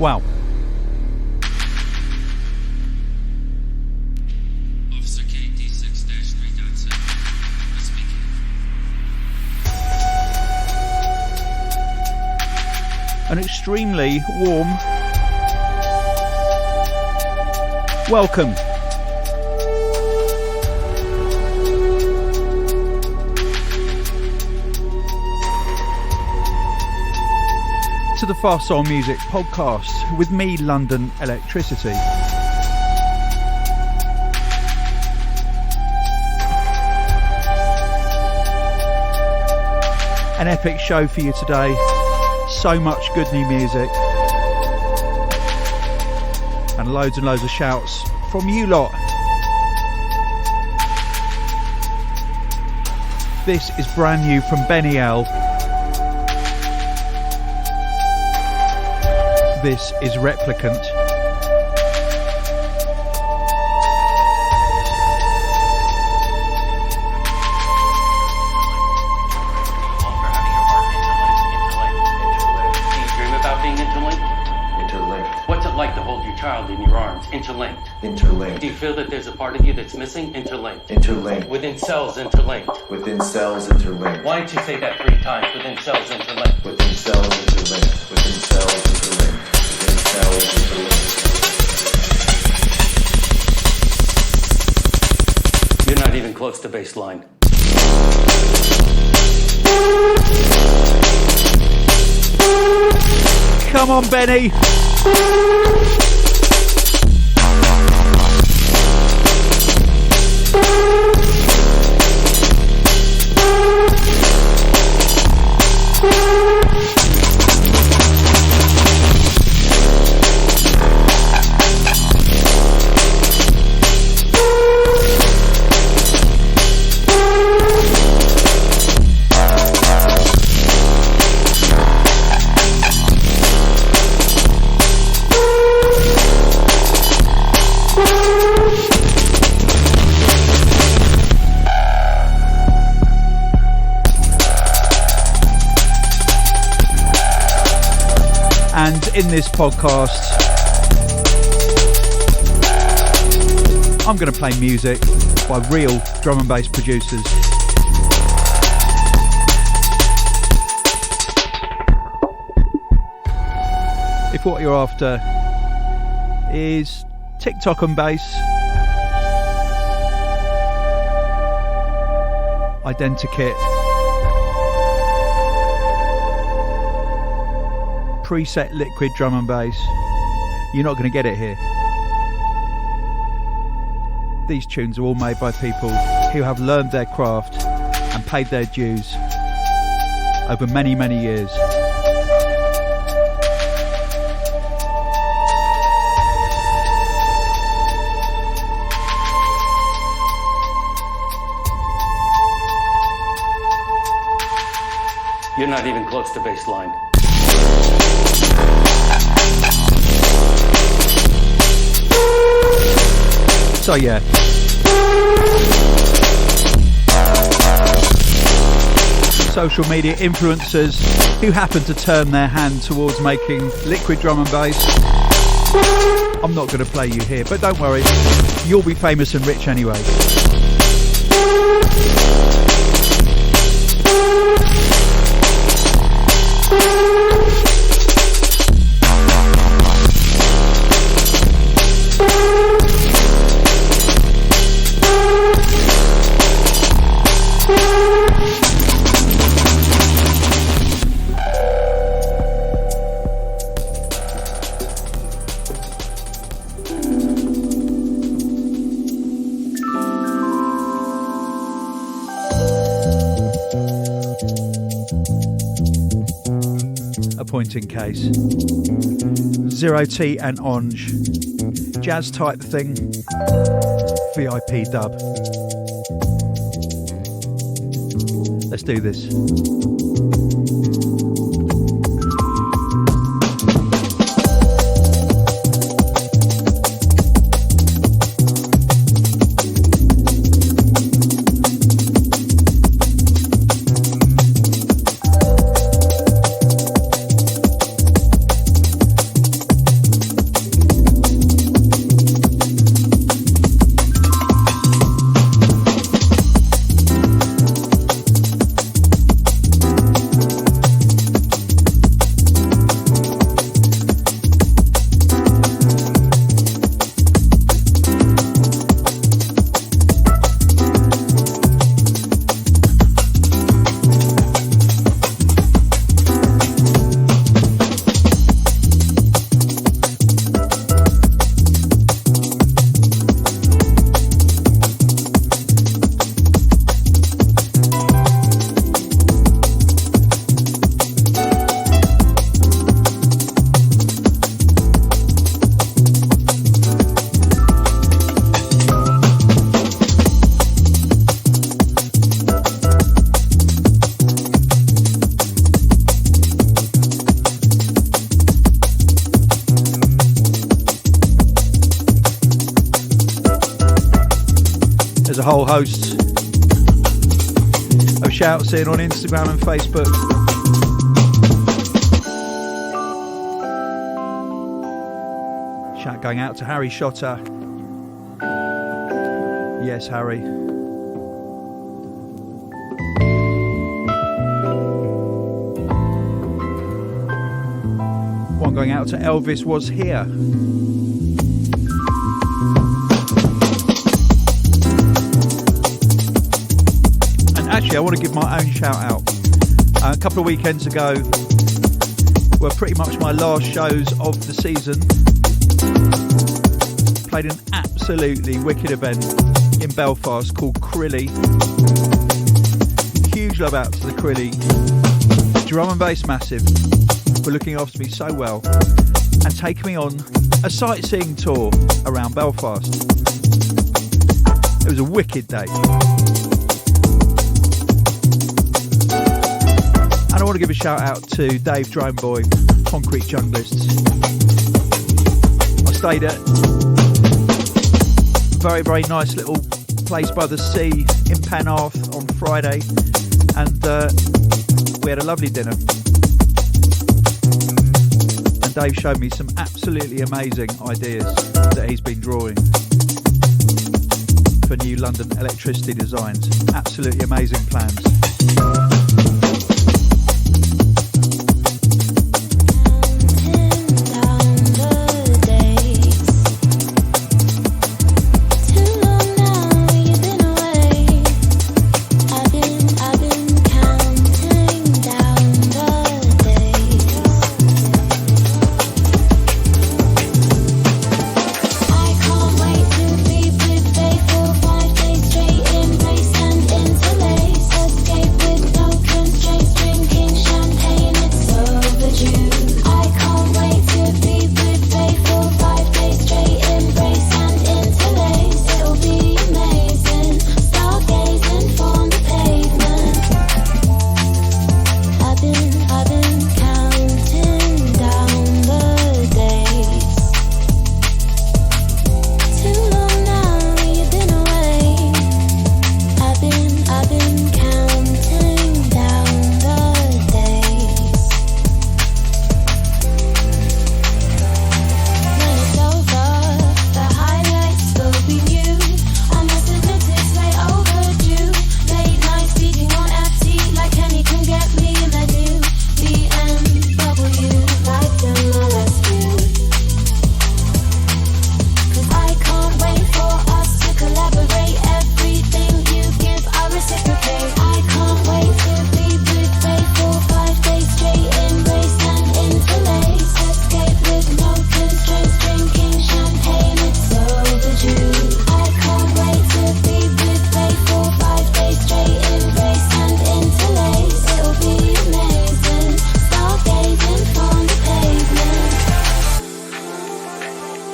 Wow. Officer KD6-3.7. Speaking. An extremely warm welcome to the Fast Soul Music podcast with me, London Elektricity. An epic show for you today. So much good new music. And loads of shouts from you lot. This is brand new from Benny L. This is Replicant. In your arms, interlinked. Interlinked. Do you feel that there's a part of you that's missing? Interlinked. Interlinked. Within cells, interlinked. Within cells, interlinked. Why don't you say that 3 times? Within cells, interlinked. Within cells, interlinked. Within cells, interlinked. Within cells, interlinked. You're not even close to baseline. Come on, Benny. And in this podcast, I'm going to play music by real drum and bass producers. If what you're after is TikTok and bass, identikit, preset liquid drum and bass, you're not going to get it here. These tunes are all made by people who have learned their craft and paid their dues over many, many years. You're not even close to baseline. So yeah, social media influencers who happen to turn their hand towards making liquid drum and bass, I'm not going to play you here, but don't worry, you'll be famous and rich anyway. In case 0T and Onge, jazz type thing, VIP dub. Let's do this. a whole host of shouts in on Instagram and Facebook. Shout going out to Harry Shotter. Yes, Harry. One going out to Elvis Was Here. Actually, I want to give my own shout out. A couple of weekends ago were pretty much my last shows of the season. Played an absolutely wicked event in Belfast called Crilly. Huge love out to the Crilly drum and bass massive for looking after me so well and taking me on a sightseeing tour around Belfast. It was a wicked day. And I want to give a shout out to Dave Droneboy, Concrete Junglists. I stayed at a very, very nice little place by the sea in Penarth on Friday, and we had a lovely dinner. And Dave showed me some absolutely amazing ideas that he's been drawing for new London electricity designs. Absolutely amazing plans.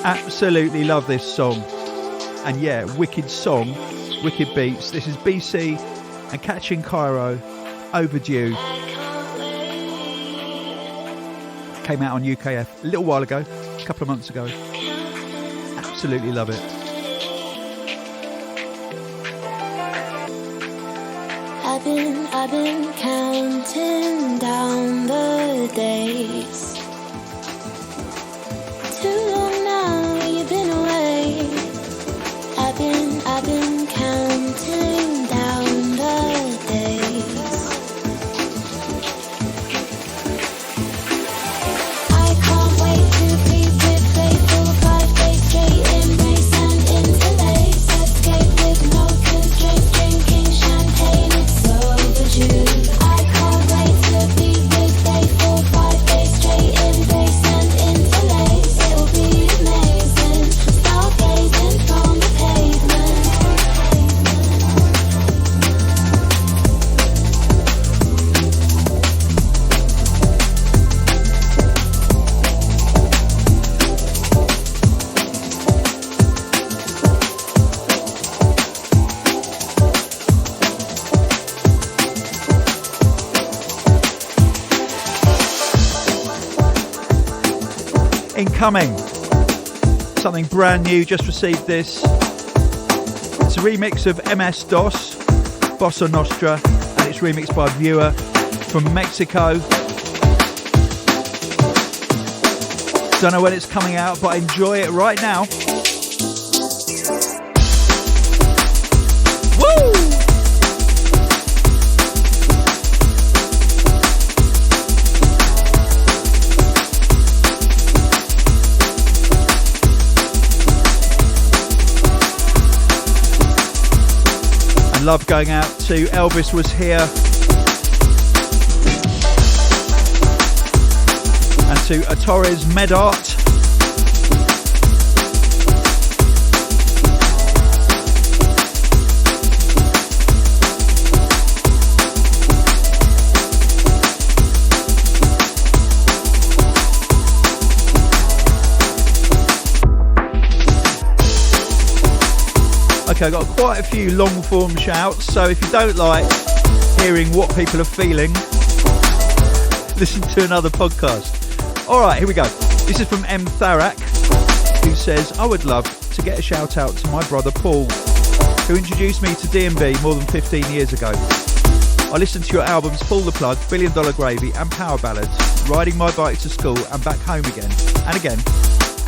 Absolutely love this song, and yeah, wicked song, wicked beats. This is Bcee and Catching Cairo, Overdue. Came out on UKF a little while ago, a couple of months ago. Absolutely love it. I've been counting down the days. Too long now you've been away. I've been counting down the days. I can't wait to be with faithful 5 days straight, embrace and interlace. Escape with no constraints, drinking champagne, it's overdue. I can't wait to be with faithful 5 days straight, embrace and interlace. It'll be amazing, stargazing from the pavement. Incoming, something brand new, just received this. It's It's a remix of MsDoS, Bossa Nostra, and it's remixed by a viewer from Mexico. Don't know when it's coming out, but enjoy it right now. Woo! Love going out to Elvis Was Here and to Torres Medart. Okay, I've got quite a few long form shouts, so if you don't like hearing what people are feeling, listen to another podcast. Alright, here we go. This is from M. Tharak, who says, I would love to get a shout out to my brother Paul, who introduced me to D&B more than 15 years ago. I listened to your albums Pull the Plug, $1 Billion Gravy and Power Ballads, riding my bike to school and back home again and again.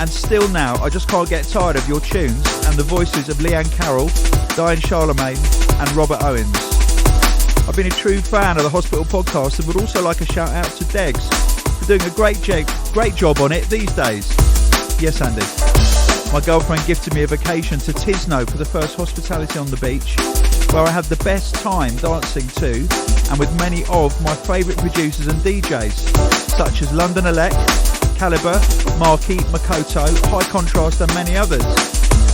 And still now, I just can't get tired of your tunes and the voices of Leanne Carroll, Diane Charlemagne and Robert Owens. I've been a true fan of the Hospital podcast and would also like a shout out to Degs for doing a great job on it these days. Yes, Andy. My girlfriend gifted me a vacation to Tisno for the first hospitality on the beach, where I had the best time dancing to and with many of my favourite producers and DJs, such as London Elect, Calibre, Marky, Makoto, High Contrast and many others.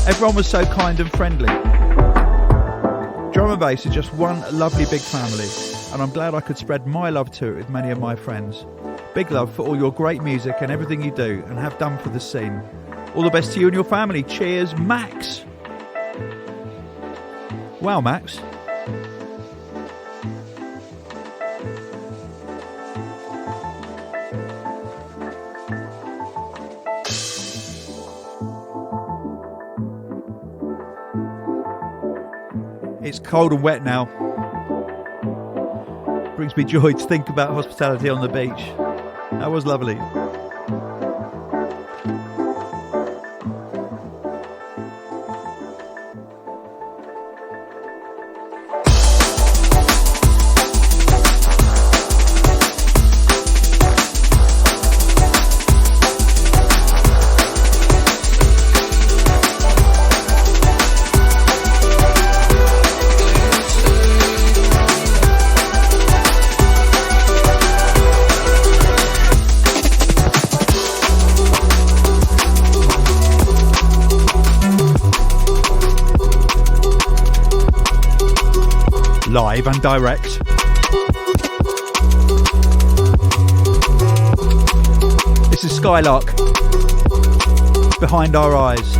Everyone was so kind and friendly. Drum and bass is just one lovely big family, and I'm glad I could spread my love to it with many of my friends. Big love for all your great music and everything you do and have done for the scene. All the best to you and your family. Cheers, Max. Wow, Max. It's cold and wet now. Brings me joy to think about hospitality on the beach. That was lovely. Live and direct. This is Skylark, Behind Our Eyes.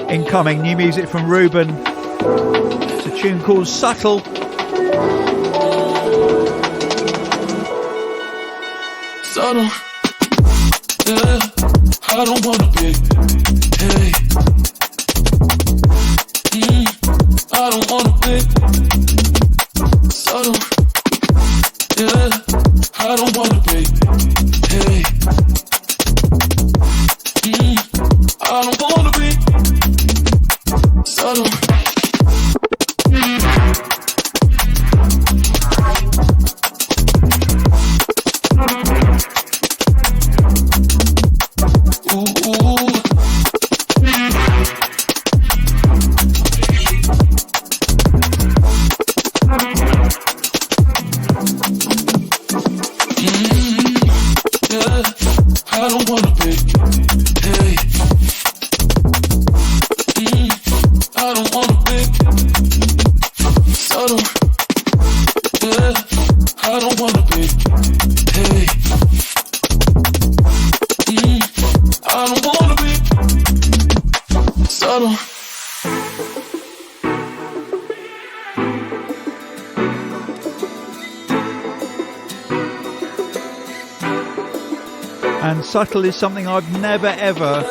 Incoming new music from Reuben. It's a tune called Satl. Subtle, yeah, I don't wanna be, hey, I don't wanna be, subtle, yeah, I don't wanna be, hey, I don't wanna be, subtle, And Satl is something I've never ever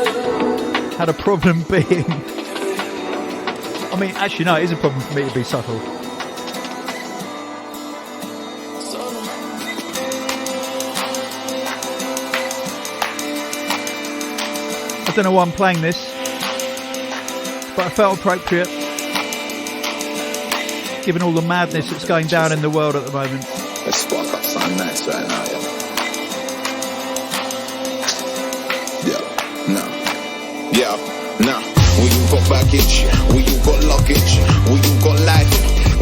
had a problem being. I mean, actually no, it is a problem for me to be Satl. I don't know why I'm playing this, but I felt appropriate given all the madness that's going down in the world at the moment. Let's spark up something nice right now, yeah. We all got baggage, we all got luggage, we all got life,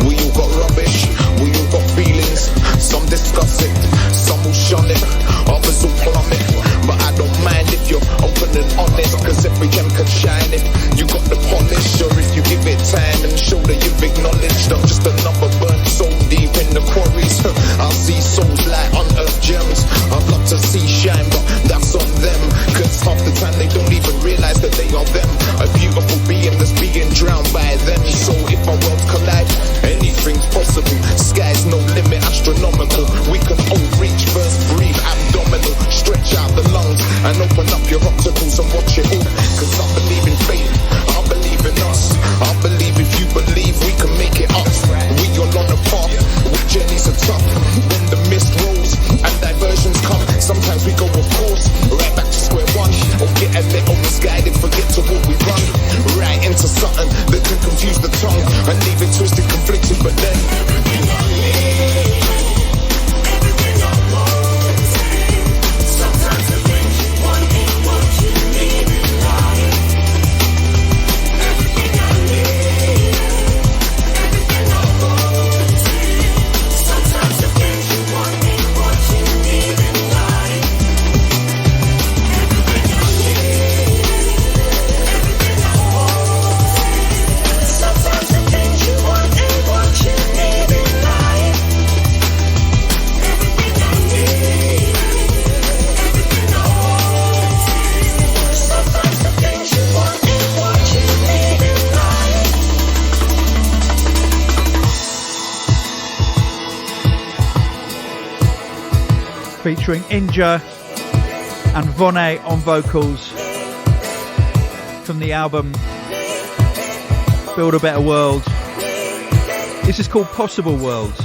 we all got rubbish, we all got feelings. Some discuss it, some will shun it, others will plummet. But I don't mind if you're open and honest, cause every gem can shine it. You got the polish, or if you give it time and show that you've acknowledged. I'm just another burnt soul deep in the quarries. I see souls like unearthed gems. I'd love to see shine, but that's on them. Cause half the time they don't even realize that they are them. A beautiful being that's being drowned by them. So if our worlds collide, anything's possible. Sky's no limit, astronomical. We can all reach, first breathe, abdominal. Stretch out the lungs and open up your obstacles and watch it all. Cause I believe in faith, I believe in us. I believe if you believe we can make it up. We all on the path, where journeys are tough. When the mist rolls and diversions come, sometimes we go off course, right back to square one. Or get a little misguided, forget to what we run. Right into something that can confuse the tongue and leave it twisted, conflicted, but then everything I need, everything I want. Sometimes the things you want ain't what you need in life. Everything I need, everything I want. Sometimes the things you want ain't what you need in life. Everything I need, everything I want. Sometimes the things you want ain't what you need in life. Everything I need, everything I want. Sometimes the things you want ain't what you need in life. Featuring Inja and Vonne on vocals from the album Build a Better World. This is called Possible Worlds,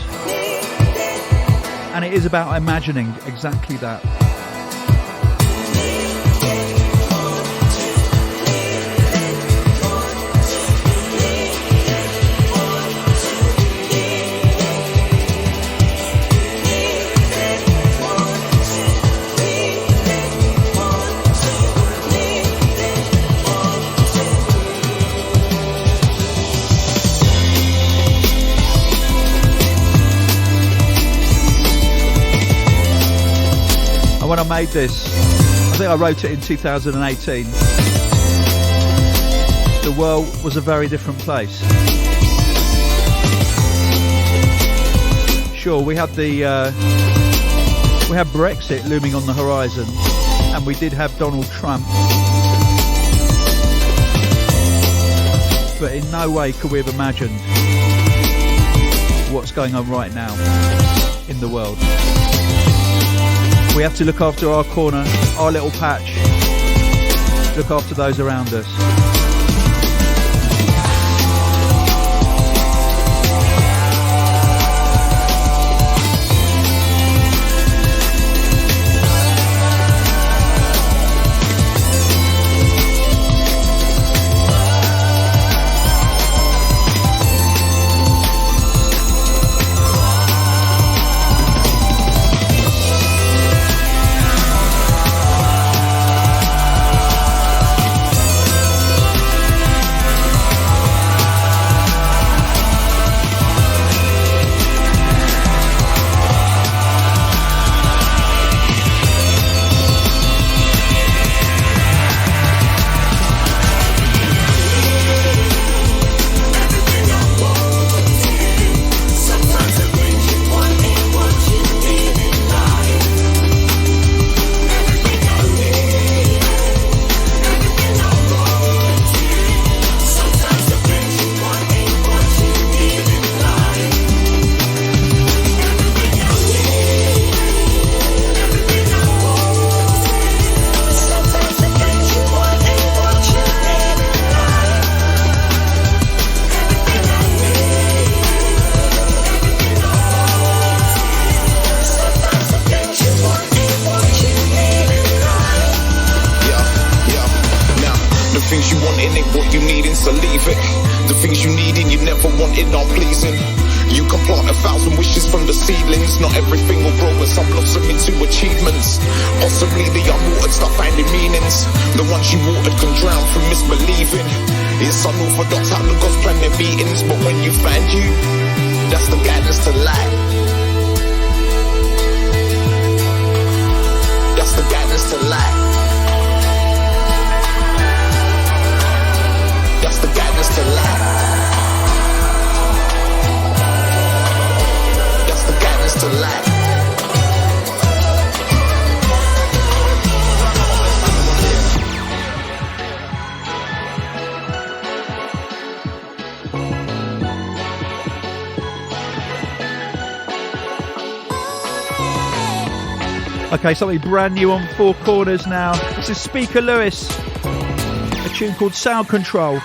and it is about imagining exactly that. When I made this, I think I wrote it in 2018, the world was a very different place. Sure, we had Brexit looming on the horizon, and we did have Donald Trump, but in no way could we have imagined what's going on right now in the world. We have to look after our corner, our little patch, look after those around us. everything you never wanted are pleasing. You can plant 1,000 wishes from the seedlings. Not everything will grow, but some blossom into achievements. Possibly the unwatered start finding meanings. The ones you watered can drown through misbelieving. It's unorthodox how the gods plan their meetings, but when you find you, that's the guidance to light. That's the guidance to light. That's the guidance to light. That's the guidance to light. Okay, something brand new on Four Corners now. This is Speaker Lewis, a tune called Sound Control.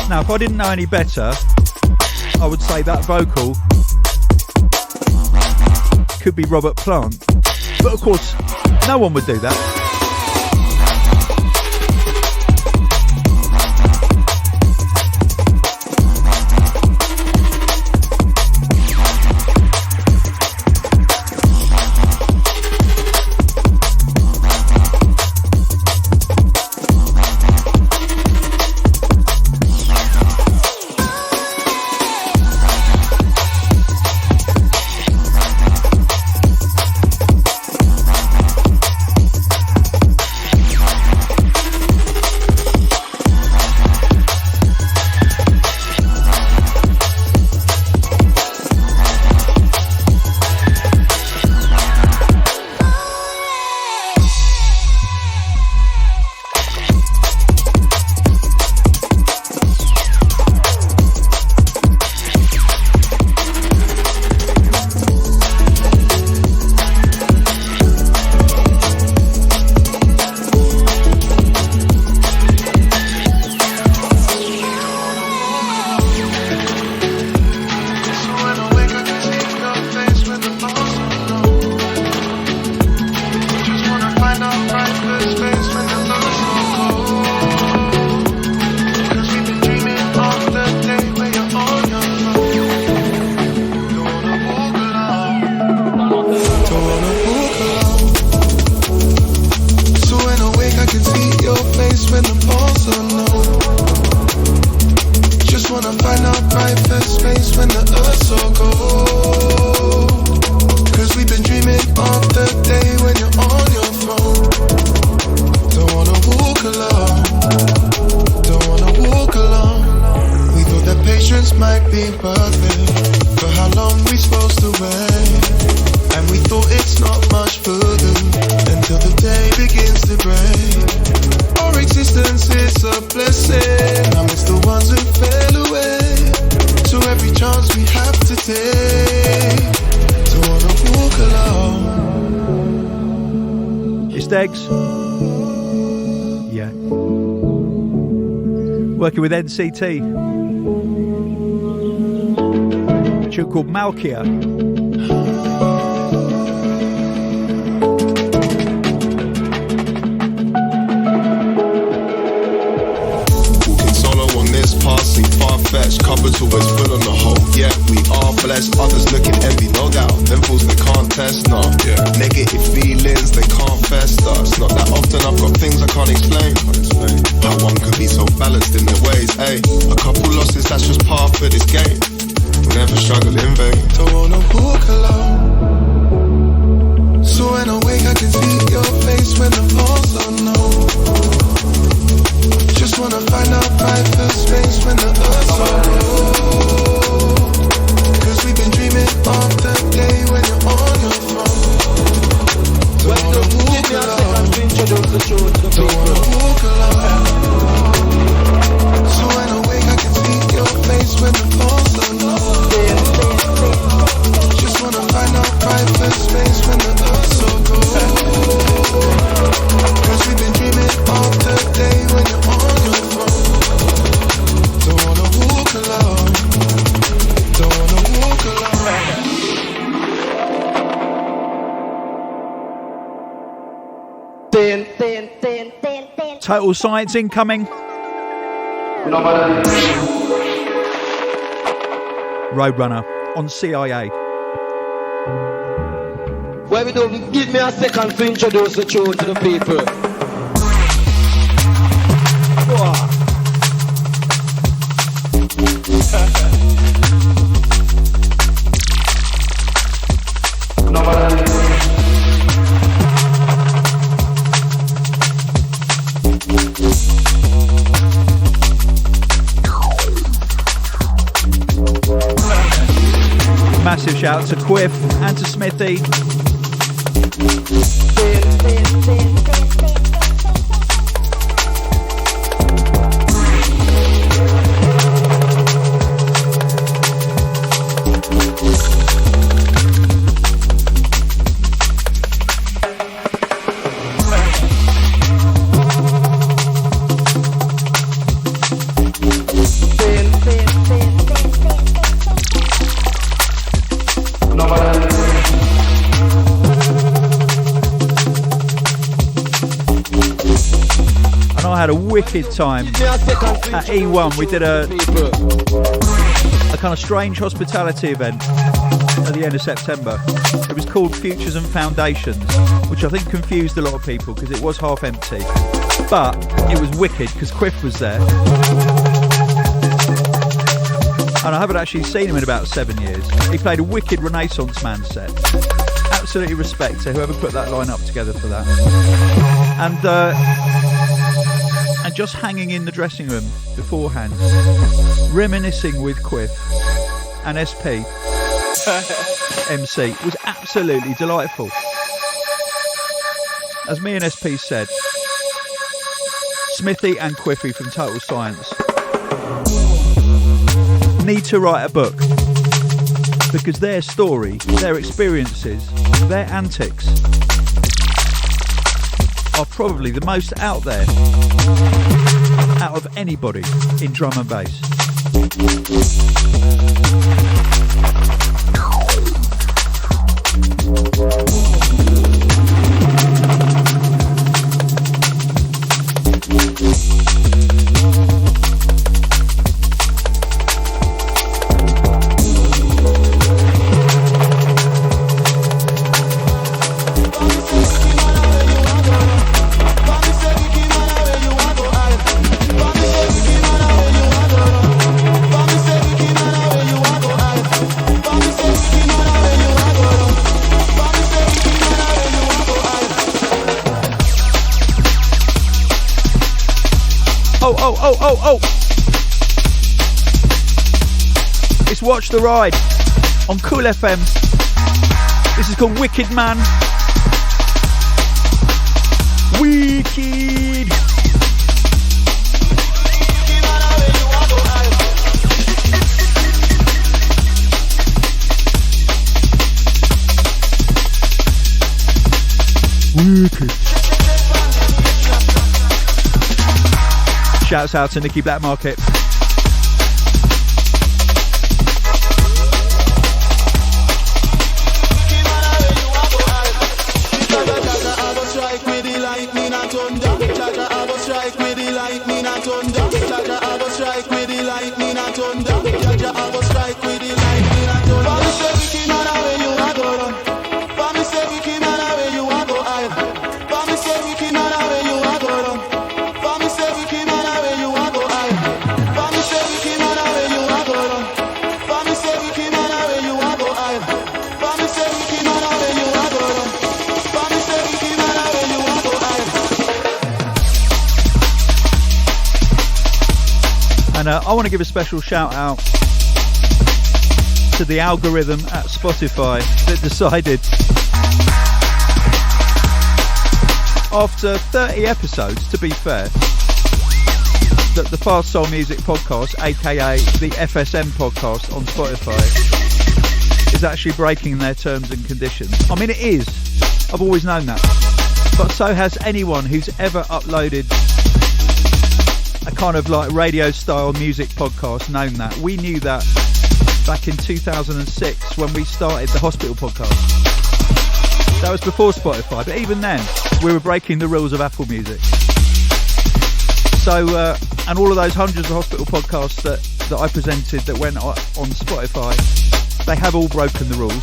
Now, if I didn't know any better, I would say that vocal could be Robert Plant. But of course, no one would do that. Yeah. Working with NCT. A tune called Malkia. Far-fetched, cupboards always full on the whole. Yeah, we are blessed, others looking envy, no doubt. Them fools they can't test, no. Yeah. Negative feelings, they can't fester. It's not that often I've got things I can't explain. How one could be so balanced in their ways, ayy. A couple losses, that's just part of this game. We'll never struggle in vain. Don't wanna walk alone. So when I wake I can see your face when the falls unknown. Just wanna find out right first space when the earth's so cold. Cause we've been dreaming of the day when you're on your throne. Don't wanna walk alone. Don't wanna walk alone. So when I wake I can see your face when the falls unknown. Just wanna find out right first space when the earth's so cold. Cause we've been dreaming of the day when you're on your throne. Don't wanna walk alone. Total Science incoming. Roadrunner on CIA. Why we don't give me a second to introduce the tune to the people? Massive shout to Quiff and to Smithy. Had a wicked time at E1. We did a kind of strange hospitality event at the end of September. It was called Futures and Foundations, which I think confused a lot of people because it was half empty, but it was wicked because Quiff was there, and I haven't actually seen him in about 7 years. He played a wicked Renaissance Man set. Absolutely respect to whoever put that line up together for that. And just hanging in the dressing room beforehand, reminiscing with Quiff and SP MC was absolutely delightful. As me and SP said, Smithy and Quiffy from Total Science need to write a book, because their story, their experiences, their antics are probably the most out there out of anybody in drum and bass. Oh! It's Watch the Ride on Cool FM. This is called Wicked Man. Wicked! Wicked. Shouts out to Nicky Black Market. And I want to give a special shout out to the algorithm at Spotify that decided, after 30 episodes, to be fair, that the Fast Soul Music podcast, aka the FSM podcast on Spotify, is actually breaking their terms and conditions. I mean, it is. I've always known that. But so has anyone who's ever uploaded a kind of like radio style music podcast known that. We knew that back in 2006 when we started the Hospital podcast. That was before Spotify, but even then we were breaking the rules of Apple Music. So, and all of those hundreds of hospital podcasts that I presented that went on Spotify, they have all broken the rules.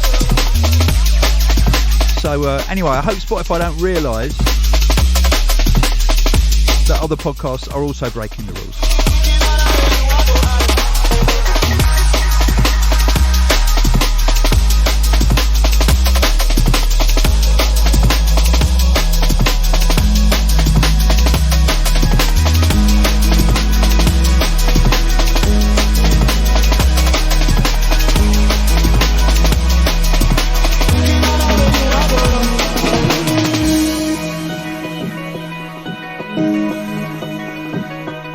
So anyway, I hope Spotify don't realise that other podcasts are also breaking the rules.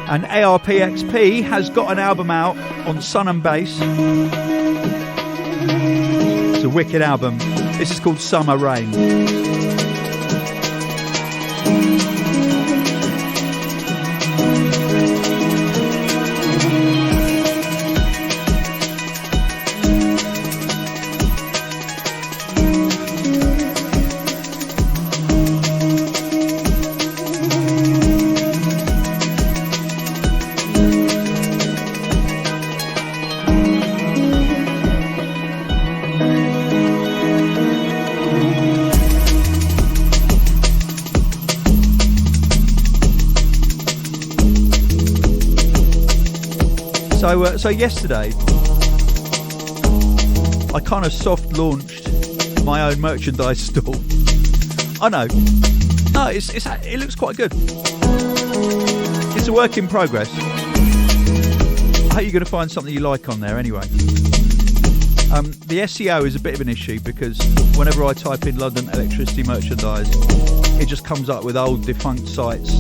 And Arp XP has got an album out on Sun and Bass. It's a wicked album. This is called Summer Rain. So yesterday, I kind of soft launched my own merchandise store. I know, no, it looks quite good. It's a work in progress. I hope you're going to find something you like on there anyway. The SEO is a bit of an issue because whenever I type in London Electricity merchandise, it just comes up with old defunct sites,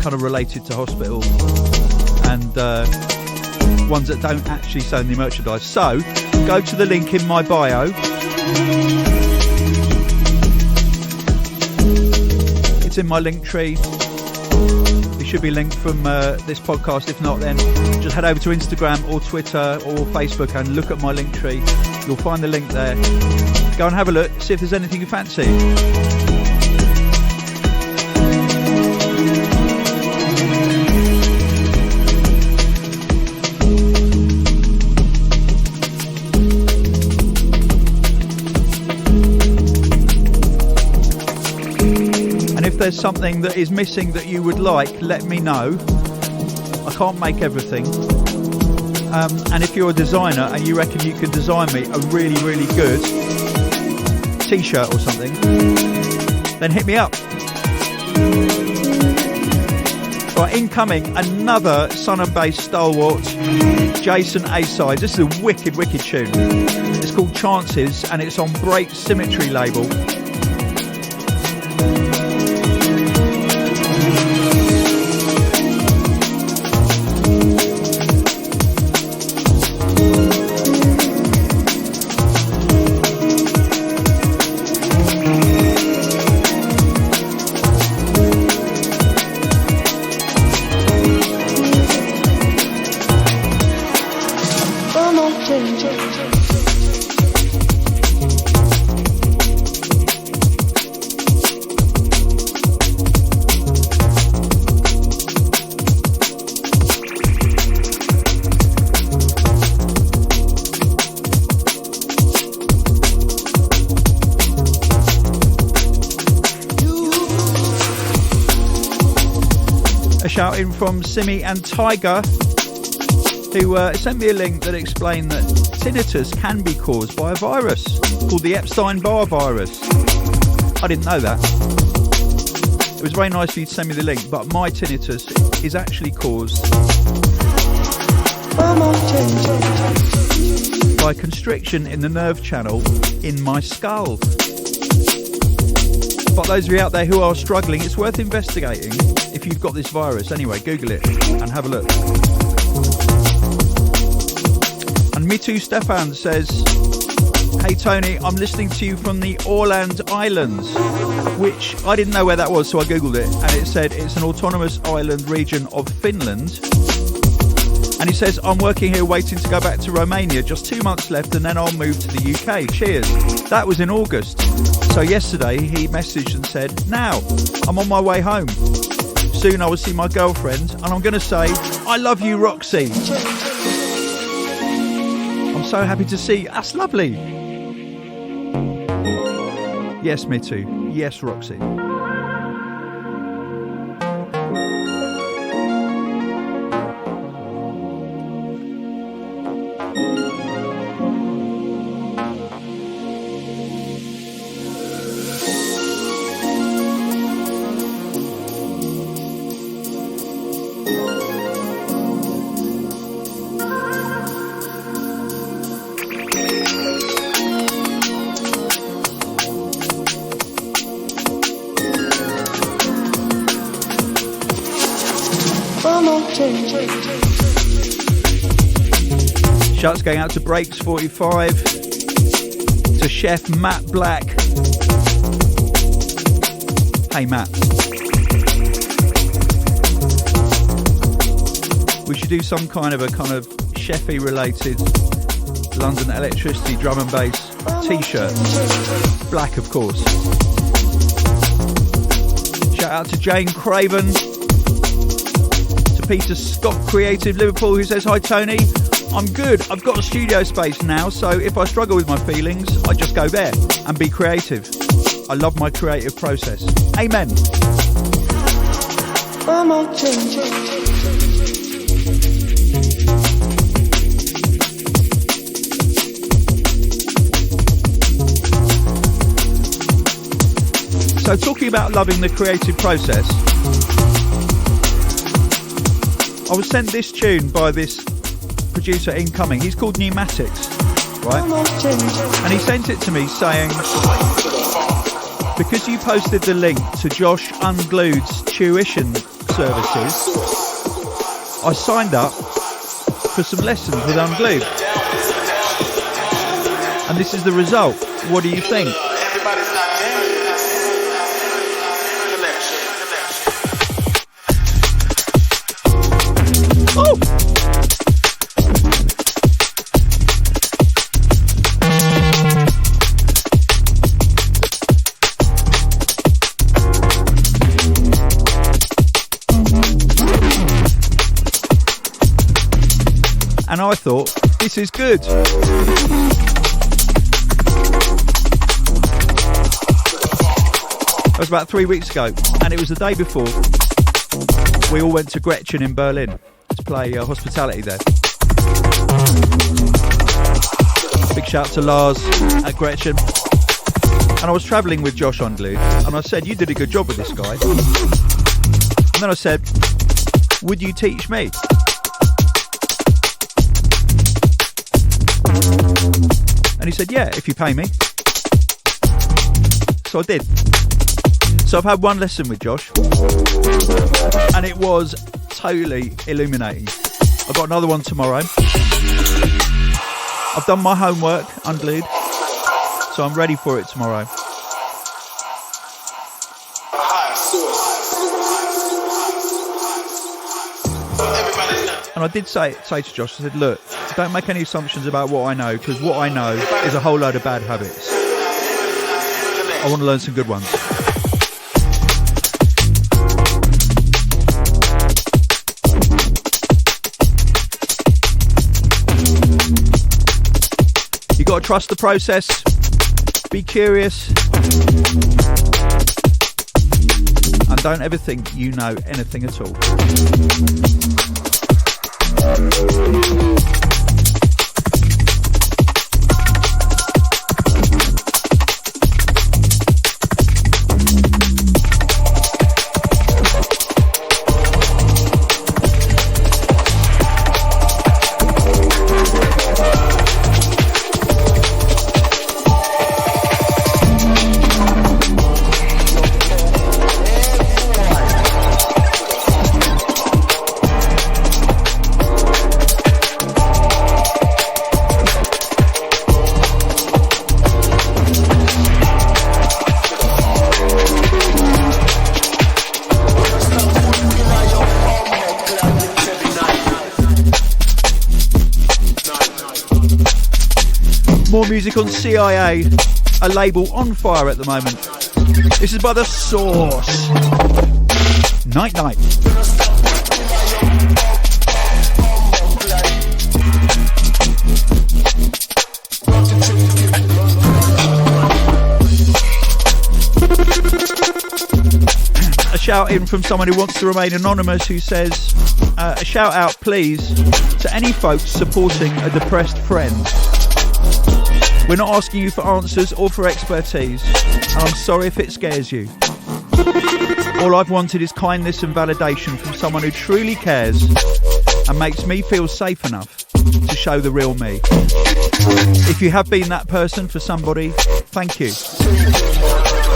kind of related to hospital, and ones that don't actually sell any merchandise. So go to the link in my bio. It's in my link tree. It should be linked from this podcast. If not, then just head over to Instagram or Twitter or Facebook and look at my link tree. You'll find the link there. Go and have a look, see if there's anything you fancy. There's something that is missing that you would like, let me know. I can't make everything, and if you're a designer and you reckon you can design me a really, really good t-shirt or something, then hit me up. Right, incoming, another Sun and Bass stalwart, Jason A-Side. This is a wicked tune. It's called Chances and it's on Break Symmetry label. Shout in from Simi and Tiger, who sent me a link that explained that tinnitus can be caused by a virus called the Epstein-Barr virus. I didn't know that. It was very nice of you to send me the link, but my tinnitus is actually caused by constriction in the nerve channel in my skull. But those of you out there who are struggling, it's worth investigating if you've got this virus. Anyway, Google it and have a look. And Mitu Stefan says, hey Tony, I'm listening to you from the Åland Islands, which I didn't know where that was, so I Googled it, and it said it's an autonomous island region of Finland. And he says, I'm working here waiting to go back to Romania, just 2 months left and then I'll move to the UK. Cheers. That was in August. So yesterday he messaged and said, now, I'm on my way home. Soon I will see my girlfriend, and I'm going to say, I love you, Roxy. I'm so happy to see you. That's lovely. Yes, me too. Yes, Roxy. Shouts going out to Breaks 45, to Chef Matt Black. Hey Matt. We should do some kind of chefy related London Electricity drum and bass t-shirt. Black, of course. Shout out to Jane Craven. To Peter Scott Creative Liverpool, who says, hi Tony, I'm good. I've got a studio space now, so if I struggle with my feelings, I just go there and be creative. I love my creative process. Amen. So talking about loving the creative process, I was sent this tune by this producer incoming. He's called Numatix, right? And he sent it to me saying, because you posted the link to Josh Unglued's tuition services, I signed up for some lessons with Unglued. And this is the result. What do you think? Oh! And I thought, this is good. That was about 3 weeks ago, and it was the day before we all went to Gretchen in Berlin to play hospitality there. Big shout to Lars at Gretchen. And I was travelling with Josh Unglued, and I said, you did a good job with this guy. And then I said, would you teach me? And he said, yeah, if you pay me. So I did. So I've had one lesson with Josh, and it was totally illuminating. I've got another one tomorrow. I've done my homework, Unglued, so I'm ready for it tomorrow. And I did say to Josh, I said, look, don't make any assumptions about what I know, because what I know is a whole load of bad habits. I want to learn some good ones. You got to trust the process, be curious, and don't ever think you know anything at all. More music on CIA, a label on fire at the moment. This is by The Source. Night night. A shout in from someone who wants to remain anonymous, who says, a shout out please to any folks supporting a depressed friend. We're not asking you for answers or for expertise, and I'm sorry if it scares you. All I've wanted is kindness and validation from someone who truly cares and makes me feel safe enough to show the real me. If you have been that person for somebody, thank you.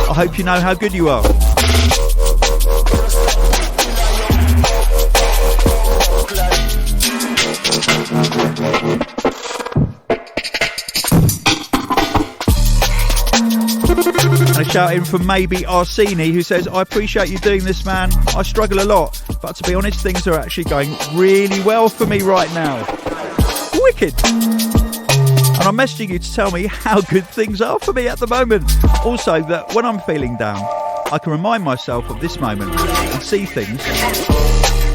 I hope you know how good you are. And a shout in from maybe Arsini, who says, I appreciate you doing this, man. I struggle a lot, but to be honest, things are actually going really well for me right now. Wicked. And I'm messaging you to tell me how good things are for me at the moment. Also, that when I'm feeling down, I can remind myself of this moment and see things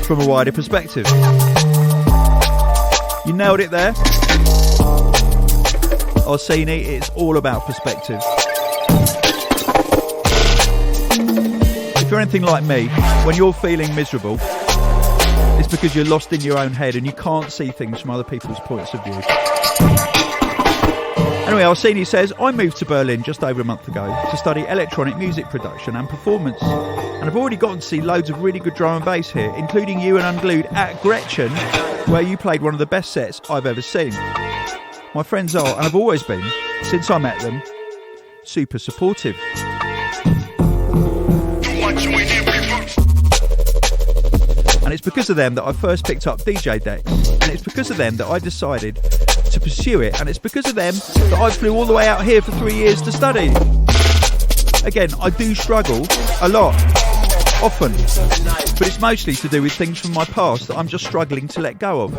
from a wider perspective. You nailed it there. Orsini, it's all about perspective. If you're anything like me, when you're feeling miserable, it's because you're lost in your own head and you can't see things from other people's points of view. Anyway, Orsini says, I moved to Berlin just over a month ago to study electronic music production and performance. And I've already gotten to see loads of really good drum and bass here, including you and Unglued at Gretchen, where you played one of the best sets I've ever seen. My friends are, and have always been, since I met them, super supportive. And it's because of them that I first picked up DJ decks, and it's because of them that I decided to pursue it, and it's because of them that I flew all the way out here for 3 years to study. Again, I do struggle a lot, often, but it's mostly to do with things from my past that I'm just struggling to let go of.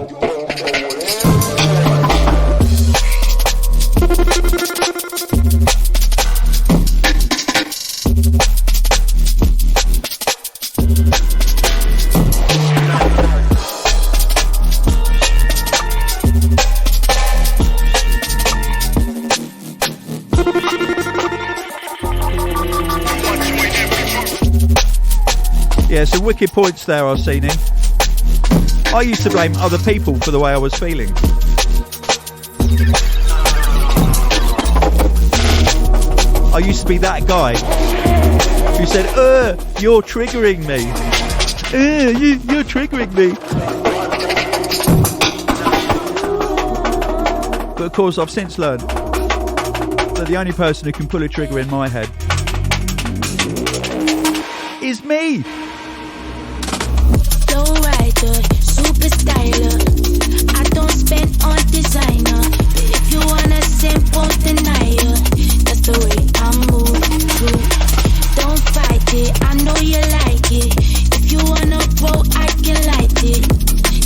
Yeah, some wicked points there, Arsini. I used to blame other people for the way I was feeling. I used to be that guy who said, you're triggering me. You're triggering me. But of course, I've since learned that the only person who can pull a trigger in my head is me. Low rider, super styler. I don't spend on designer, but if you wanna sing, won't deny ya. That's the way I move through. Don't fight it, I know you like it. If you wanna grow, I can light it.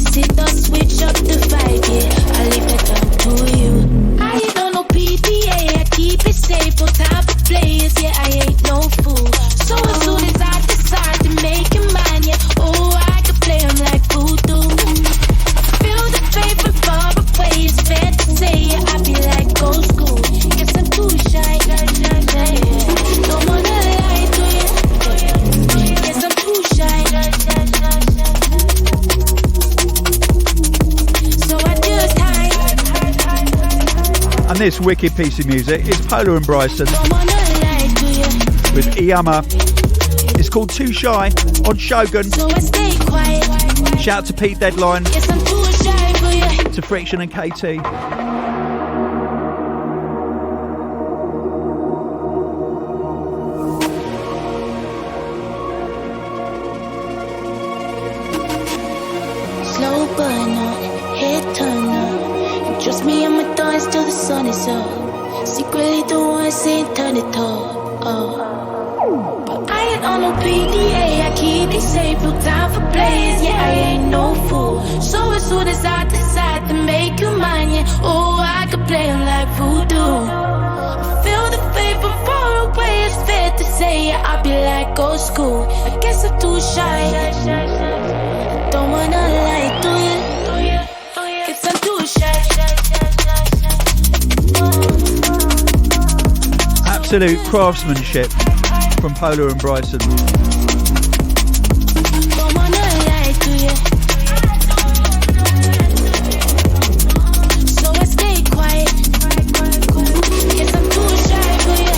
Sit or switch up the vibe, yeah. I leave it up to you. I don't know PDA, I keep it safe on top of players, yeah. I ain't no fool. So as soon as I decide to make it mine, yeah, oh, I can play them like voodoo. Feel the paper far away, it's fair to say, yeah, I be like old school. Guess I'm too shy, yeah. Don't wanna lie to you. Guess I'm too shy, so I just hide. And this wicked piece of music is Polar and Bryson Don't wanna lie to you. with IYAMAH. It's called Too Shy on Shogun. So I stay quiet. Shout out to Pete Deadline, Guess I'm too shy for you. to Friction and KT. Slow burner, head turner. And trust me, I'ma dance till the sun is up. Secretly the one saying turn it up. But I ain't on no PDA, I keep it safe, no time for players, yeah, I ain't no fool. So as soon as I decide to make you mine, yeah, oh, I can play them like voodoo. I feel the fate from far away, it's fair to say I be like old school. I guess I'm too shy. Don't wanna lie to you. Guess I'm too shy. Absolute craftsmanship from Polar and Bryson. Don't wanna lie to you. So I stay quiet. Guess I'm too shy for you.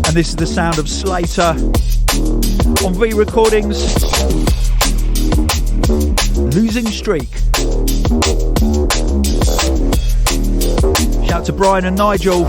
And this is the sound of Slater on V Recordings. Losing Streak. Shout out to Brian and Nigel.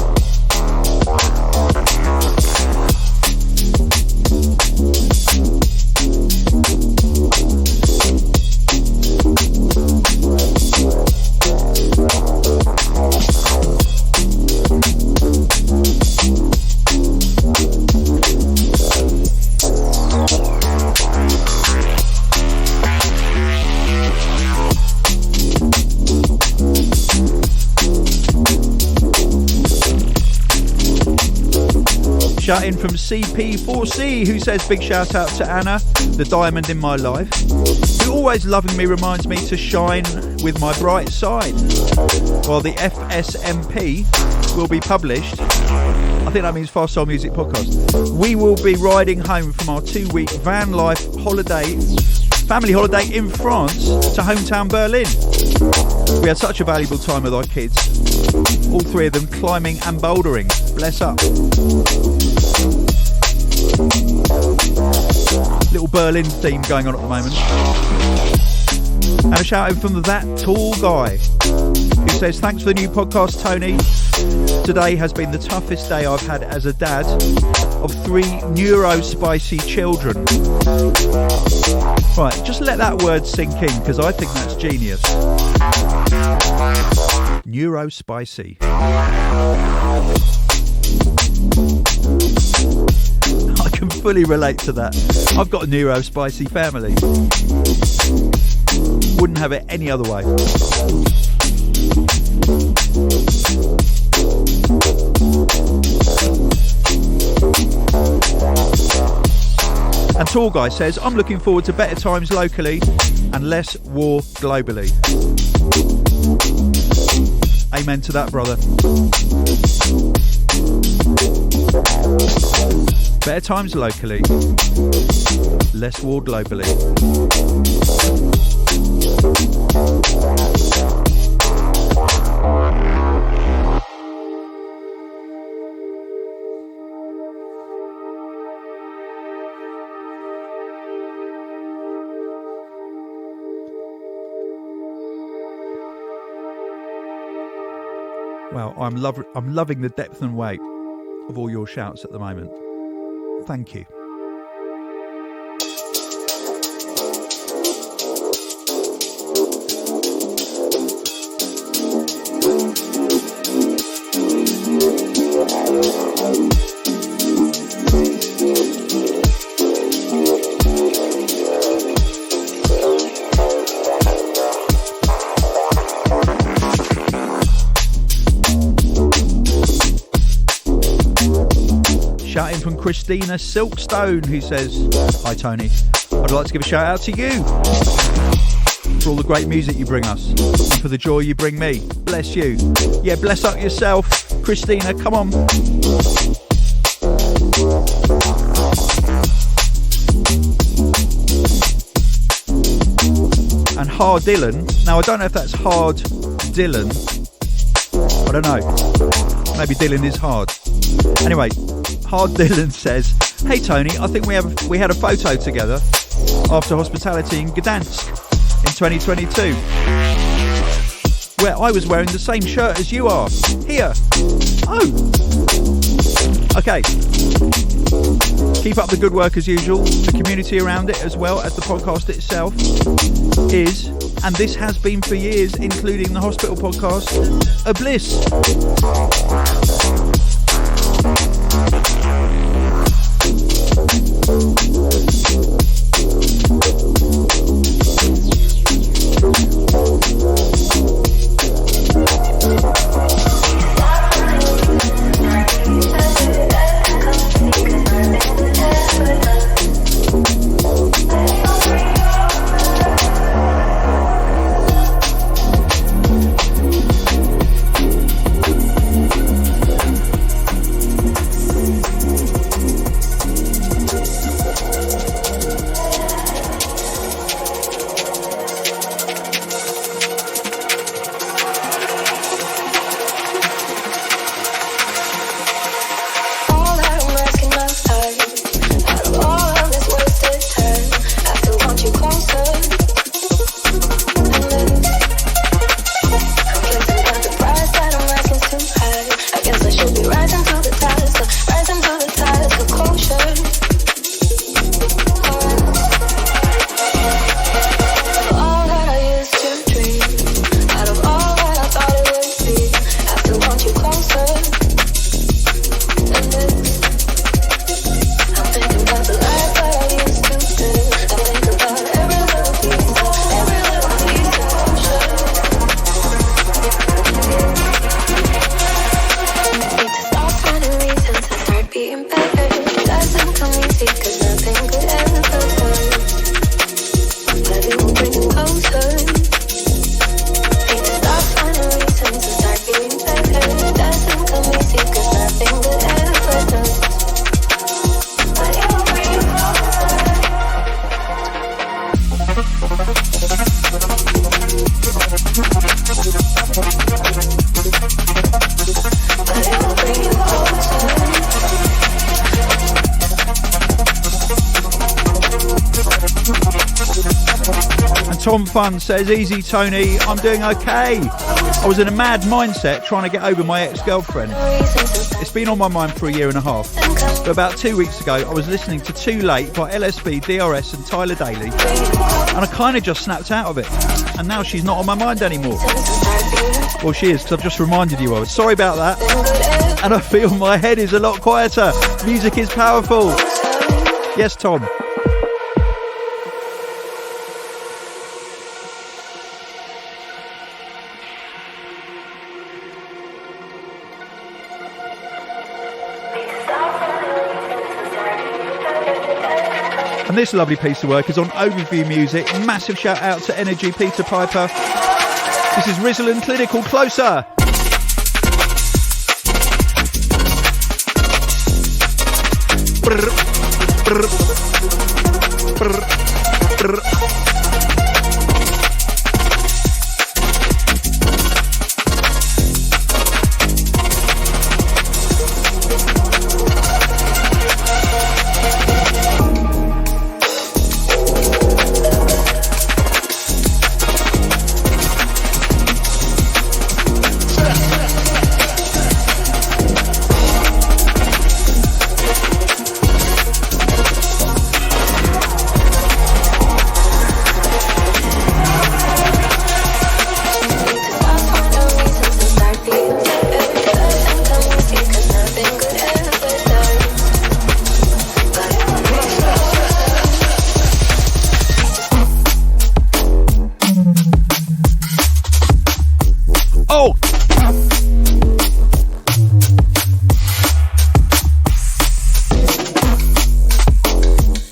Shout in from CP4C, who says big shout out to Anna, the diamond in my life, who always lovingly reminds me to shine with my bright side. While the FSMP will be published, I think that means Fast Soul Music Podcast, we will be riding home from our 2-week van life holiday, family holiday in France to hometown Berlin. We had such a valuable time with our kids, all three of them climbing and bouldering. Bless up. Little Berlin theme going on at the moment. And a shout out from that tall guy who says, thanks for the new podcast, Tony. Today has been the toughest day I've had as a dad of 3 neuro-spicy children. Right, just let that word sink in, because I think that's genius. Neuro-spicy. I can fully relate to that. I've got a neuro-spicy family. Wouldn't have it any other way. And Tall Guy says, I'm looking forward to better times locally and less war globally. Amen to that, brother. Better times locally, less war globally. Wow, I'm loving the depth and weight of all your shouts at the moment. Thank you. Shout in from Christina Silkstone, who says, hi Tony, I'd like to give a shout out to you for all the great music you bring us and for the joy you bring me. Bless you. Yeah, bless up yourself, Christina, come on. And Hard Dylan, now I don't know if that's hard Dylan. I don't know. Maybe Dylan is hard. Anyway, Hard Dylan says, "Hey Tony, I think we had a photo together after hospitality in Gdansk in 2022, where I was wearing the same shirt as you are. Here. Oh. Okay. Keep up the good work as usual. The community around it, as well as the podcast itself, is, and this has been for years, including the hospital podcast, a bliss." Tom Fun says, "Easy Tony, I'm doing okay. I was in a mad mindset trying to get over my ex-girlfriend. It's been on my mind for a year and a half. But about 2 weeks ago, I was listening to Too Late by LSB, DRS and Tyler Daly, and I kind of just snapped out of it. And now she's not on my mind anymore." Well, she is, because I've just reminded you of it. Sorry about that. And I feel my head is a lot quieter. Music is powerful. Yes, Tom. And this lovely piece of work is on Overview Music. Massive shout out to Energy Peter Piper. This is Rizzle and Clinical, Closer. Brr, brr, brr, brr.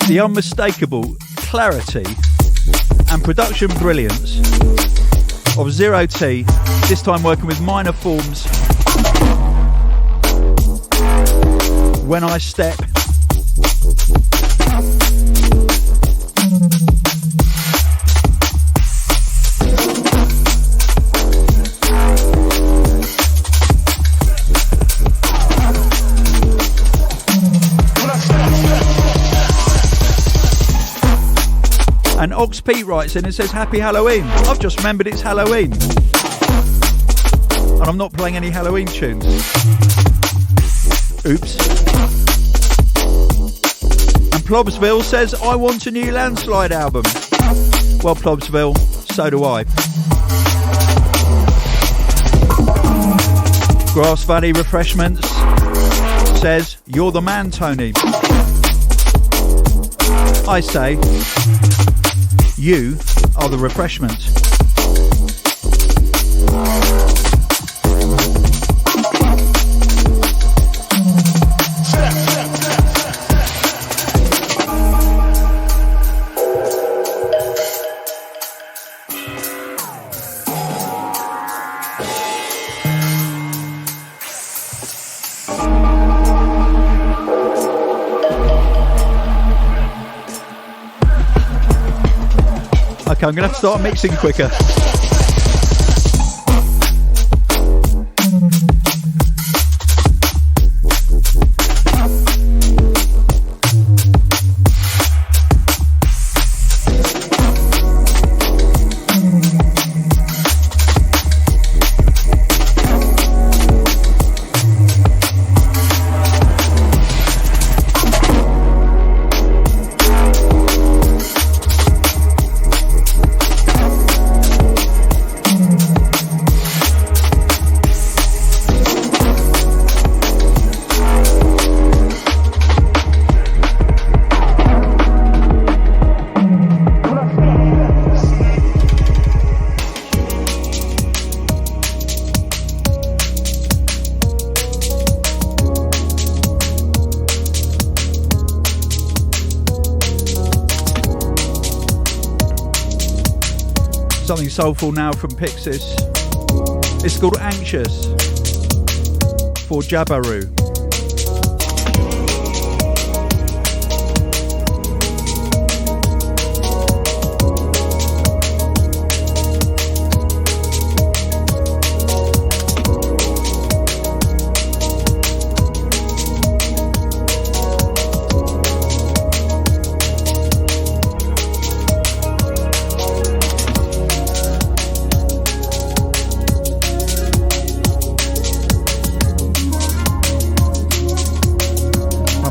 The unmistakable clarity and production brilliance of Zero T, this time working with minor forms. When I Step. And Ox Pete writes in and says, Happy Halloween. I've just remembered it's Halloween. And I'm not playing any Halloween tunes. Oops. And Plobsville says, I want a new Landslide album. Well, Plobsville, so do I. Grass Valley Refreshments says, you're the man, Tony. I say, you are the refreshment. Okay, I'm going to have to start mixing quicker. Something soulful now from Pyxis. It's called Anxious for Jabaru.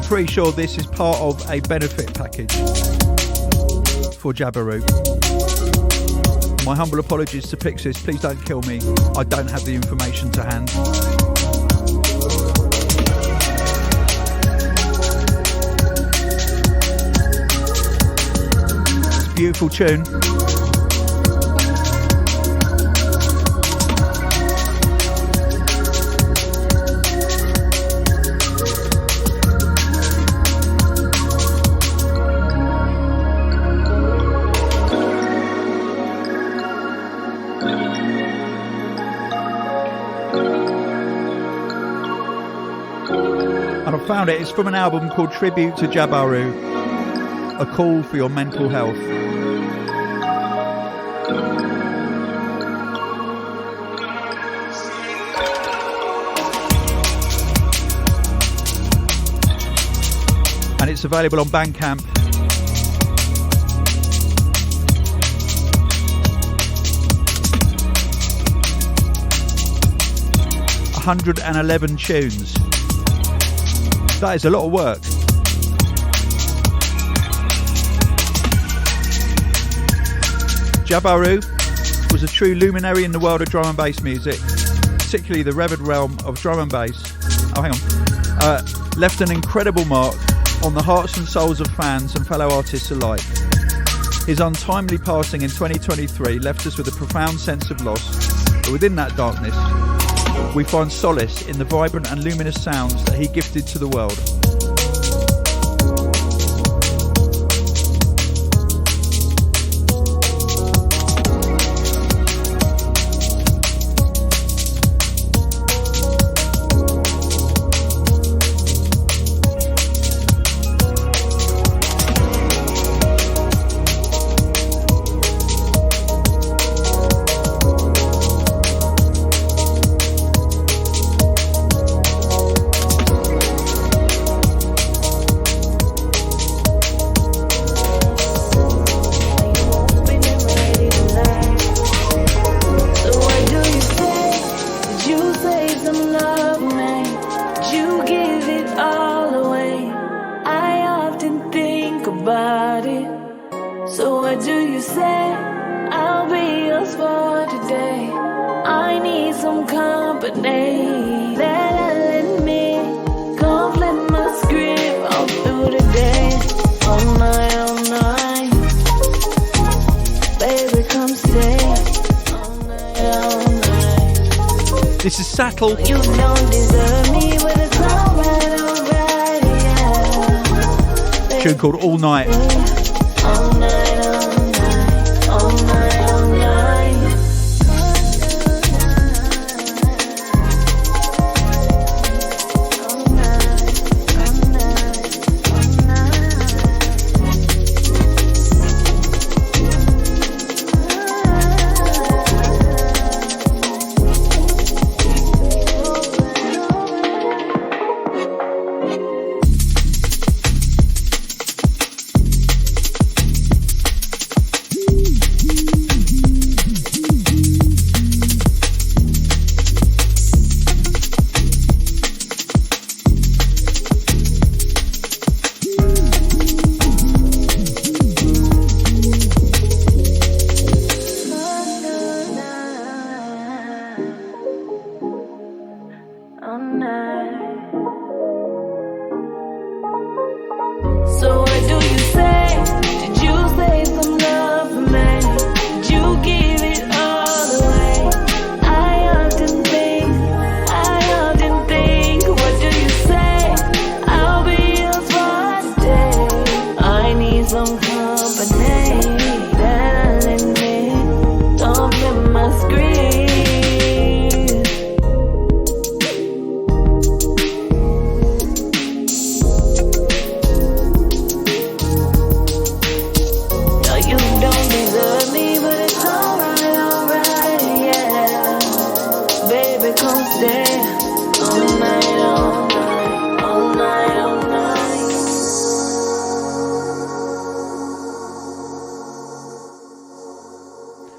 Pretty sure this is part of a benefit package for Jabaru. My humble apologies to Pyxis, please don't kill me. I don't have the information to hand. It's a beautiful tune. Found it. It's from an album called Tribute to Jabaru, a call for your mental health. And it's available on Bandcamp. $111 tunes. That is a lot of work. Jabaru was a true luminary in the world of drum and bass music, particularly the revered realm of drum and bass. Oh, hang on. Left an incredible mark on the hearts and souls of fans and fellow artists alike. His untimely passing in 2023 left us with a profound sense of loss, but within that darkness, we find solace in the vibrant and luminous sounds that he gifted to the world. need some company. Let me come flip my script all through the day. All night, baby, come stay. All night. This is Satl. You don't deserve me, but it's alright, yeah. Tune called All Night. All night, all night, all night.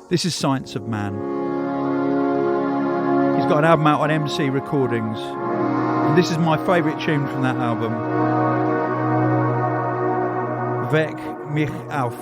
This is Science of Man. He's got an album out on MC Recordings. And this is my favourite tune from that album. Weck mich auf.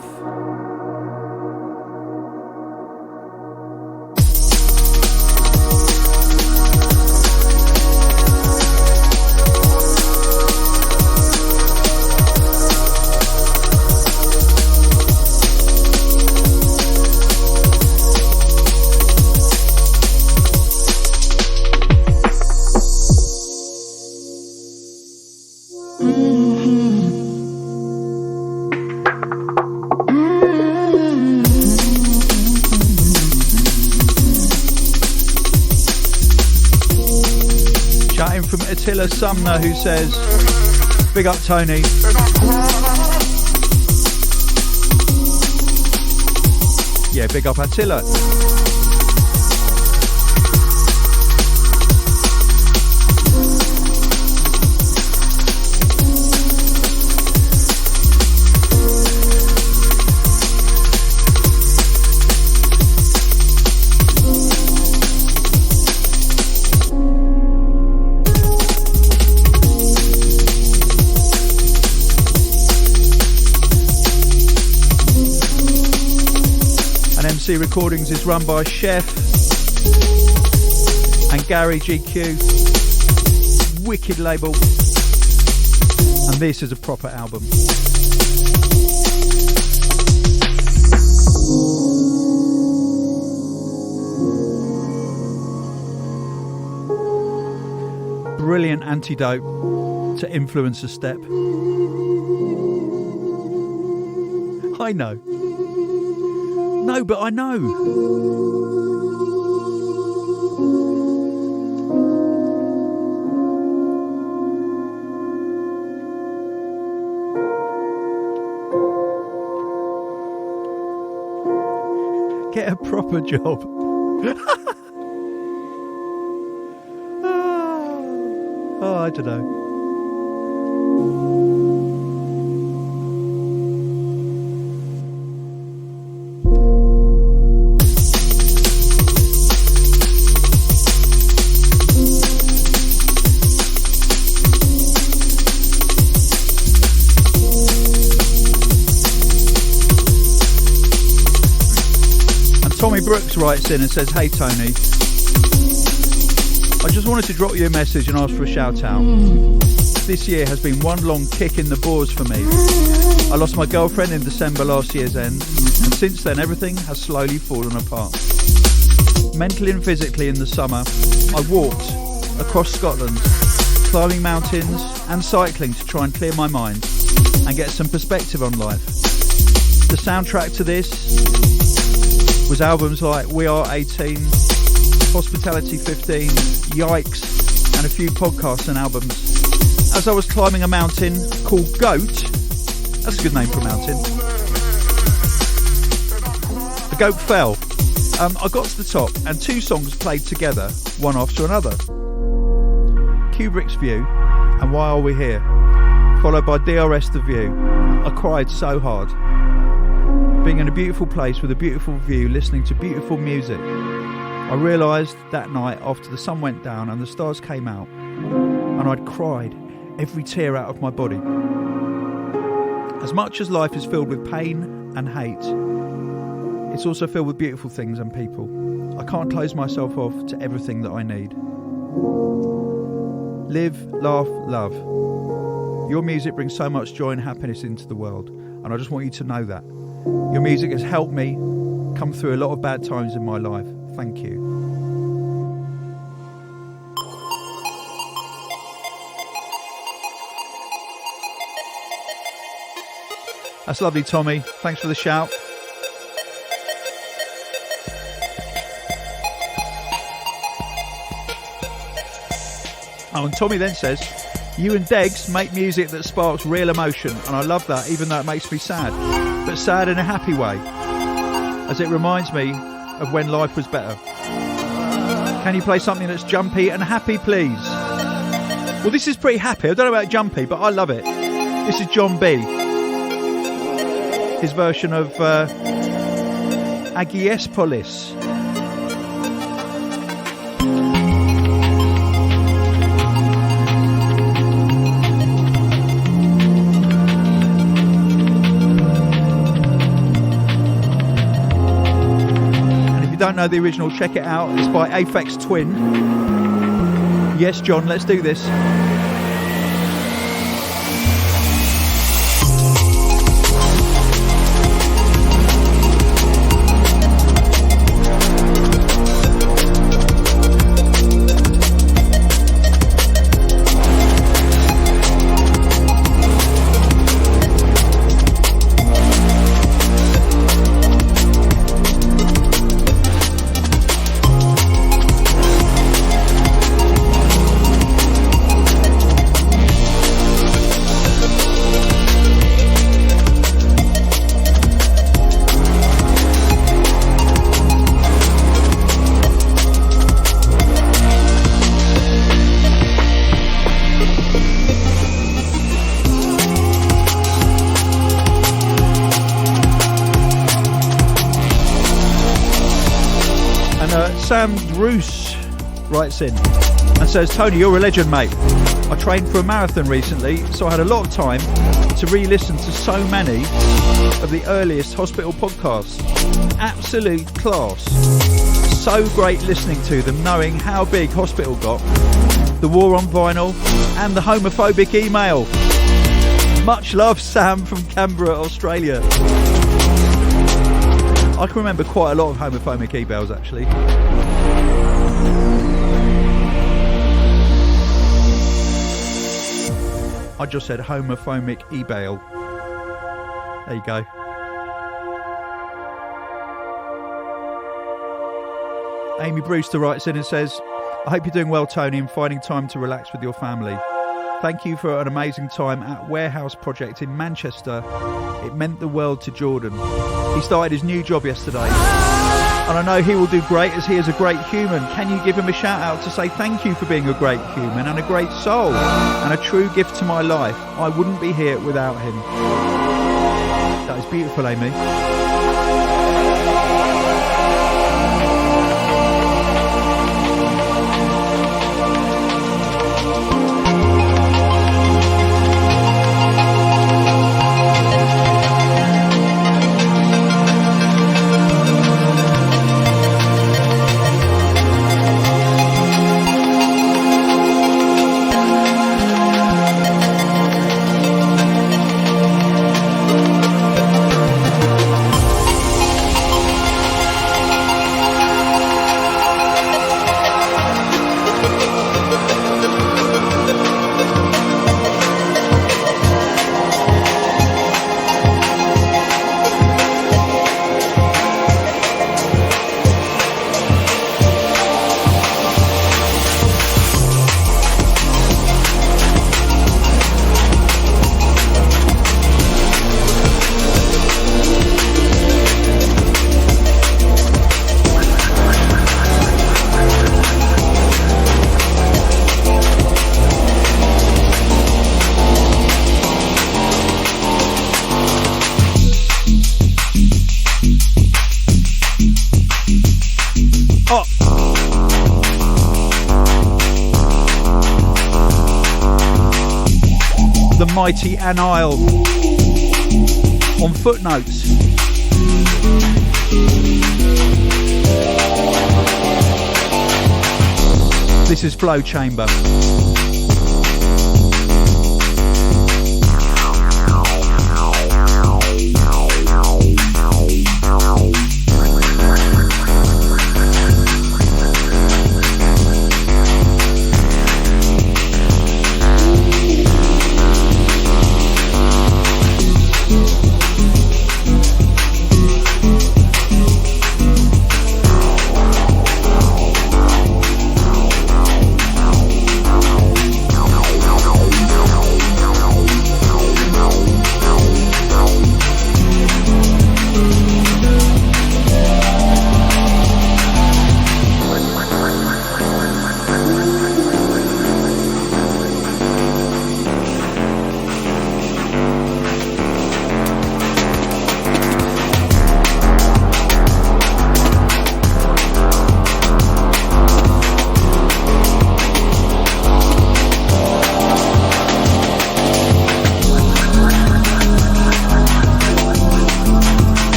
Attila Sumner, who says, big up Tony. Yeah, big up Attila. Recordings is run by Chef and Gary GQ. Wicked label. And this is a proper album. Brilliant antidote to influencer step. I know. No, but I know. Get a proper job. Oh, I don't know. Tommy Brooks writes in and says, hey Tony, I just wanted to drop you a message and ask for a shout out. This year has been one long kick in the balls for me. I lost my girlfriend in December last year's end, and since then everything has slowly fallen apart. Mentally and physically in the summer, I walked across Scotland, climbing mountains and cycling to try and clear my mind and get some perspective on life. The soundtrack to this was albums like We Are 18, Hospitality 15, Yikes, and a few podcasts and albums. As I was climbing a mountain called Goat, that's a good name for a mountain, the goat fell. I got to the top and two songs played together, one after another. Kubrick's View and Why Are We Here, followed by DRS The View. I cried so hard. Being in a beautiful place with a beautiful view, listening to beautiful music, I realised that night after the sun went down and the stars came out, and I'd cried every tear out of my body. As much as life is filled with pain and hate, it's also filled with beautiful things and people. I can't close myself off to everything that I need. Live, laugh, love. Your music brings so much joy and happiness into the world, and I just want you to know that. Your music has helped me come through a lot of bad times in my life. Thank you. That's lovely, Tommy. Thanks for the shout. Oh, and Tommy then says, you and Degs make music that sparks real emotion, and I love that, even though it makes me sad, but sad in a happy way, as it reminds me of when life was better. Can you play something that's jumpy and happy, please? Well, this is pretty happy. I don't know about jumpy, but I love it. This is John B. His version of Agiespolis. Don't know the original, check it out. It's by Aphex Twin. Yes, John, let's do this. Sam Roos writes in and says, Tony, you're a legend, mate. I trained for a marathon recently, so I had a lot of time to re-listen to so many of the earliest hospital podcasts. Absolute class. So great listening to them, knowing how big hospital got, the war on vinyl, and the homophobic email. Much love, Sam from Canberra, Australia. I can remember quite a lot of homophobic emails, actually. I just said homophobic email. There you go. Amy Brewster writes in and says, I hope you're doing well, Tony, and finding time to relax with your family. Thank you for an amazing time at Warehouse Project in Manchester. It meant the world to Jordan. He started his new job yesterday, and I know he will do great as he is a great human. Can you give him a shout out to say thank you for being a great human and a great soul and a true gift to my life? I wouldn't be here without him. That is beautiful, Amy. Oh. The mighty Anile on Footnotes. This is Flow Chamber.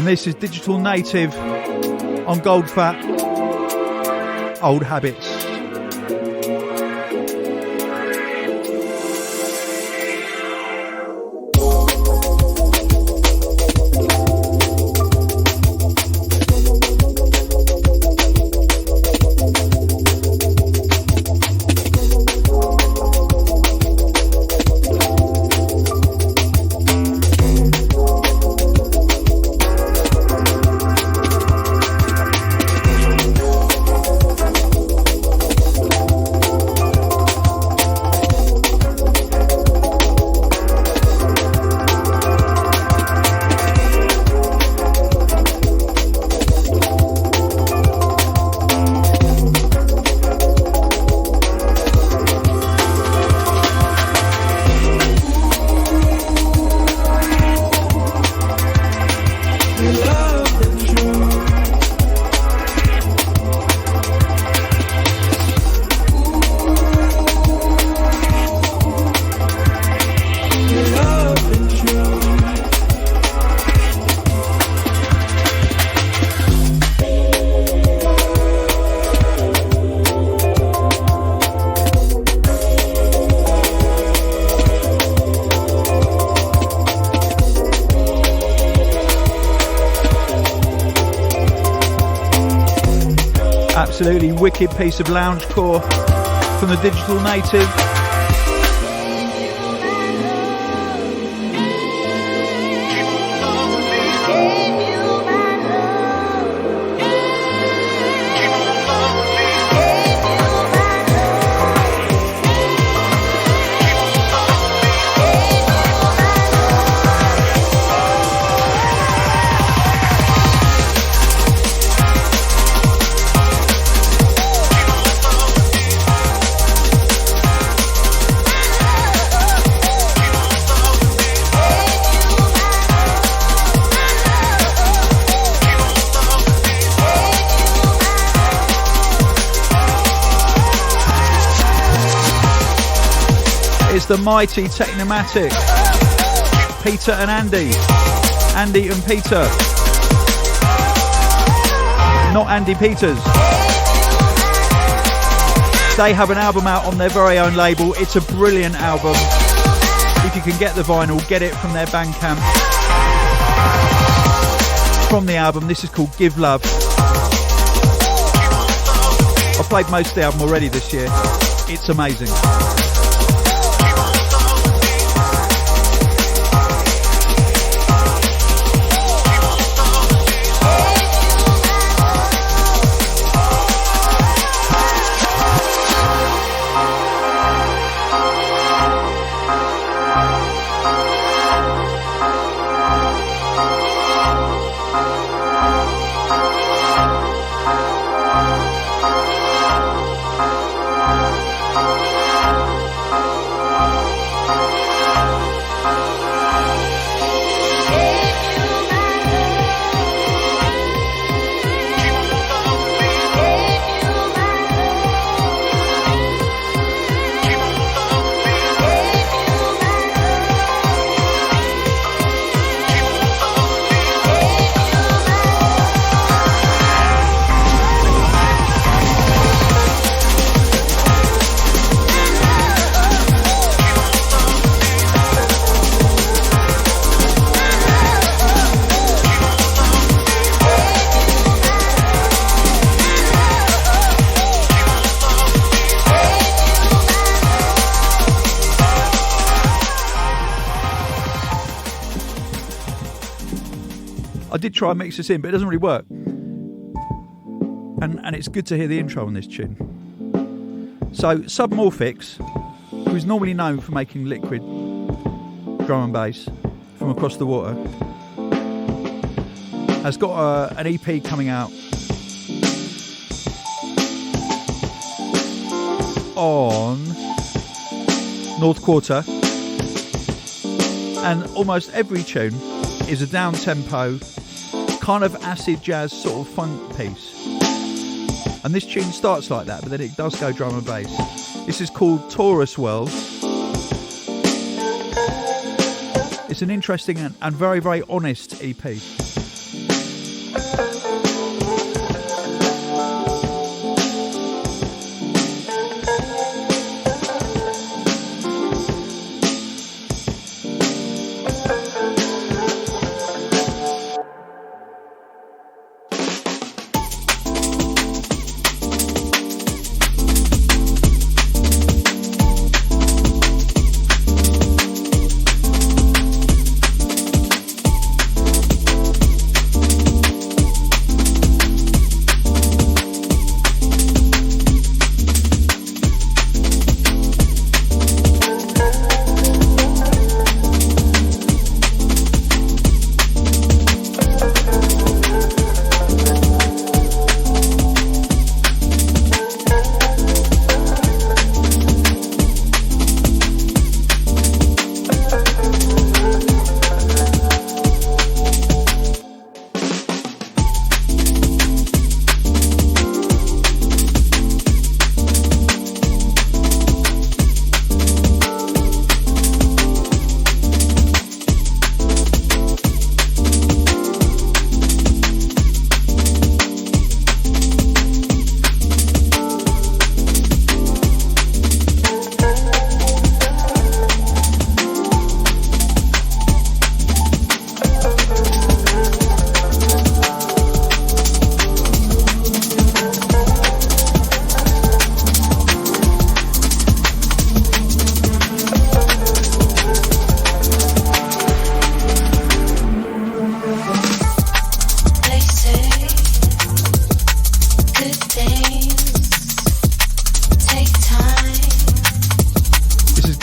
This is Digital Native on Gold Fat, Old Habits. Absolutely wicked piece of loungecore from the Digital Native. The mighty Technimatic, Peter and Andy and Peter, not Andy Peters. They have an album out on their very own label. It's a brilliant album. If you can get the vinyl, get it from their Bandcamp. From the album, this is called Give Love. I've played most of the album already this year. It's amazing. I did try and mix this in, but it doesn't really work. And it's good to hear the intro on this tune. So Submorphics, who's normally known for making liquid drum and bass from across the water, has got an EP coming out on North Quarter, and almost every tune is a down tempo kind of acid jazz sort of funk piece, and this tune starts like that, but then it does go drum and bass. This is called Taurus World. It's an interesting and very, very honest EP.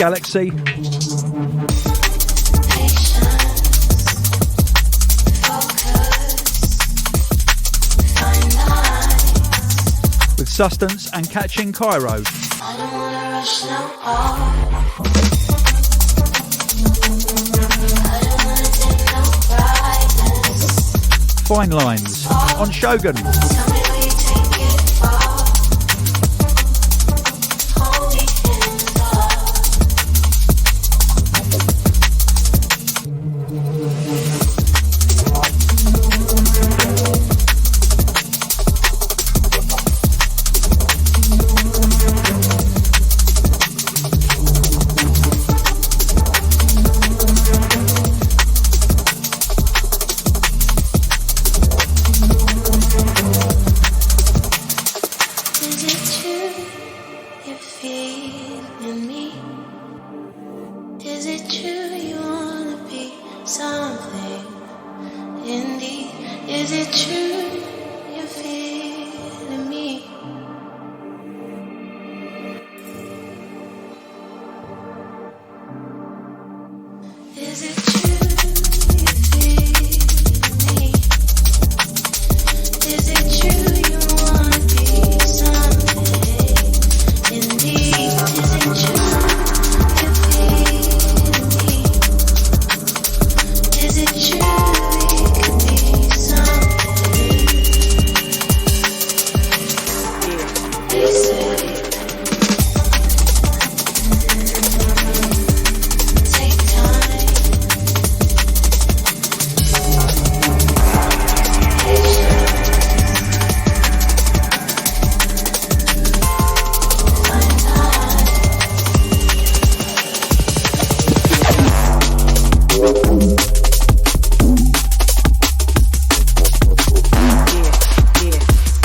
GLXY. With Sustance and Catching Cairo. Fine Lines on Shogun.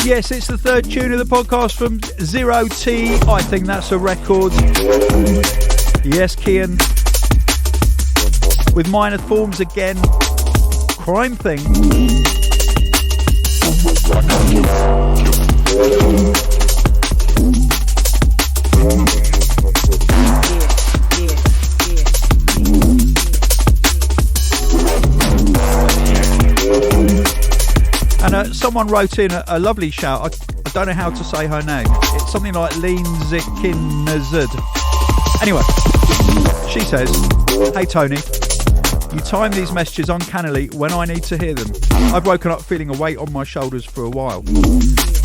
Yes, it's the third tune of the podcast from Zero T. I think that's a record. Yes, Kian. With minor forms again. crime thing. And someone wrote in a lovely shout. I don't know how to say her name. It's something like Lean Zikinazud. Anyway, she says, "Hey Tony, you time these messages uncannily when I need to hear them. I've woken up feeling a weight on my shoulders for a while.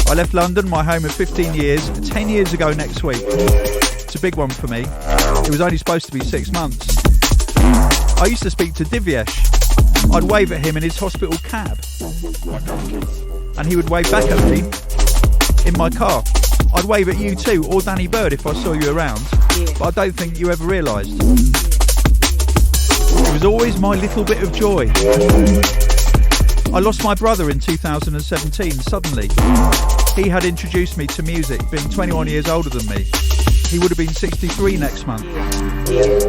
I left London, my home of 15 years, 10 years ago next week. It's a big one for me. It was only supposed to be 6 months. I used to speak to Divyesh. I'd wave at him in his hospital cab. And he would wave back at me in my car. I'd wave at you too, or Danny Bird if I saw you around, but I don't think you ever realised. It was always my little bit of joy. I lost my brother in 2017, suddenly. He had introduced me to music, being 21 years older than me. He would have been 63 next month.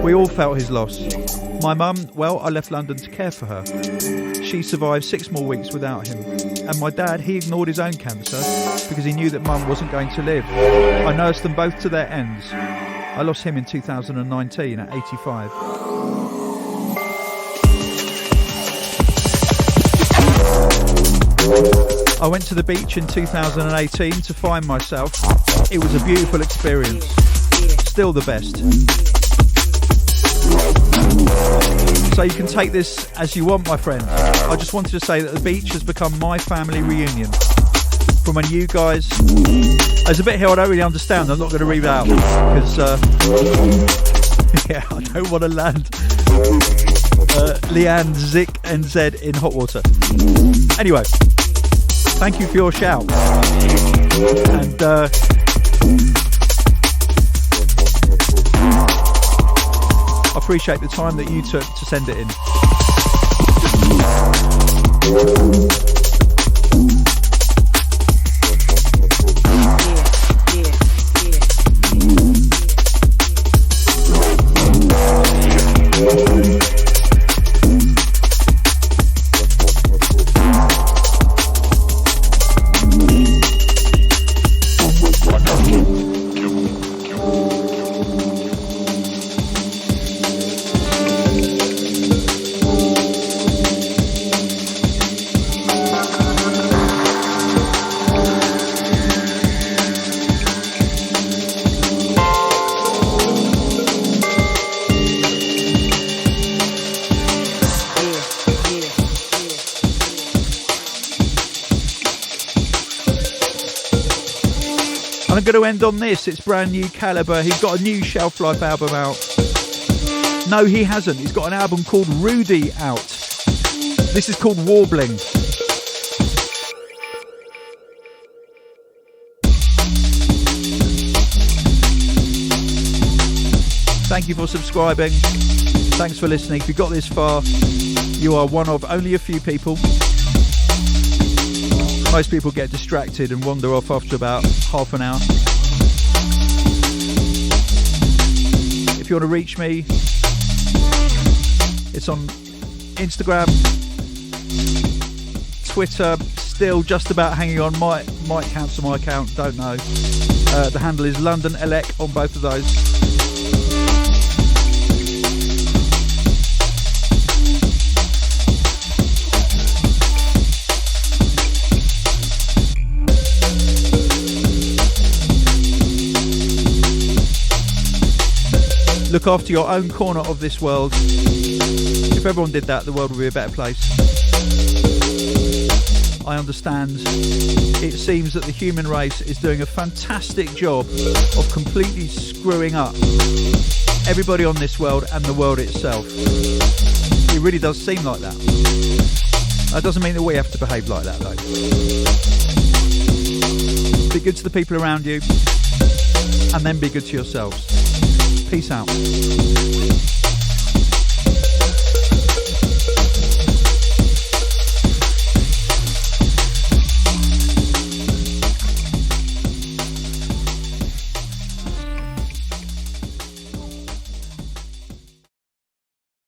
We all felt his loss. My mum, well, I left London to care for her. She survived 6 more weeks without him. And my dad, he ignored his own cancer because he knew that mum wasn't going to live. I nursed them both to their ends. I lost him in 2019 at 85. I went to the beach in 2018 to find myself. It was a beautiful experience. Still the best. So you can take this as you want, my friend. I just wanted to say that the beach has become my family reunion. From when you guys... There's a bit here I don't really understand. I'm not going to read it out because yeah, I don't want to land Leanne, Zik and Zed in hot water. Anyway, thank you for your shout. And I appreciate the time that you took to send it in. I'm going to end on this. It's brand new Calibre. He's got a new Shelf Life album out. No, he hasn't. He's got an album called Rudy out. This is called Warbling. Thank you for subscribing. Thanks for listening. If you got this far, you are one of only a few people. Most people get distracted and wander off after about half an hour. If you want to reach me, it's on Instagram, Twitter, still just about hanging on. Might cancel my account, don't know. The handle is London Elec on both of those. Look after your own corner of this world. If everyone did that, the world would be a better place. I understand. It seems that the human race is doing a fantastic job of completely screwing up everybody on this world and the world itself. It really does seem like that. That doesn't mean that we have to behave like that, though. Be good to the people around you, and then be good to yourselves. Peace out.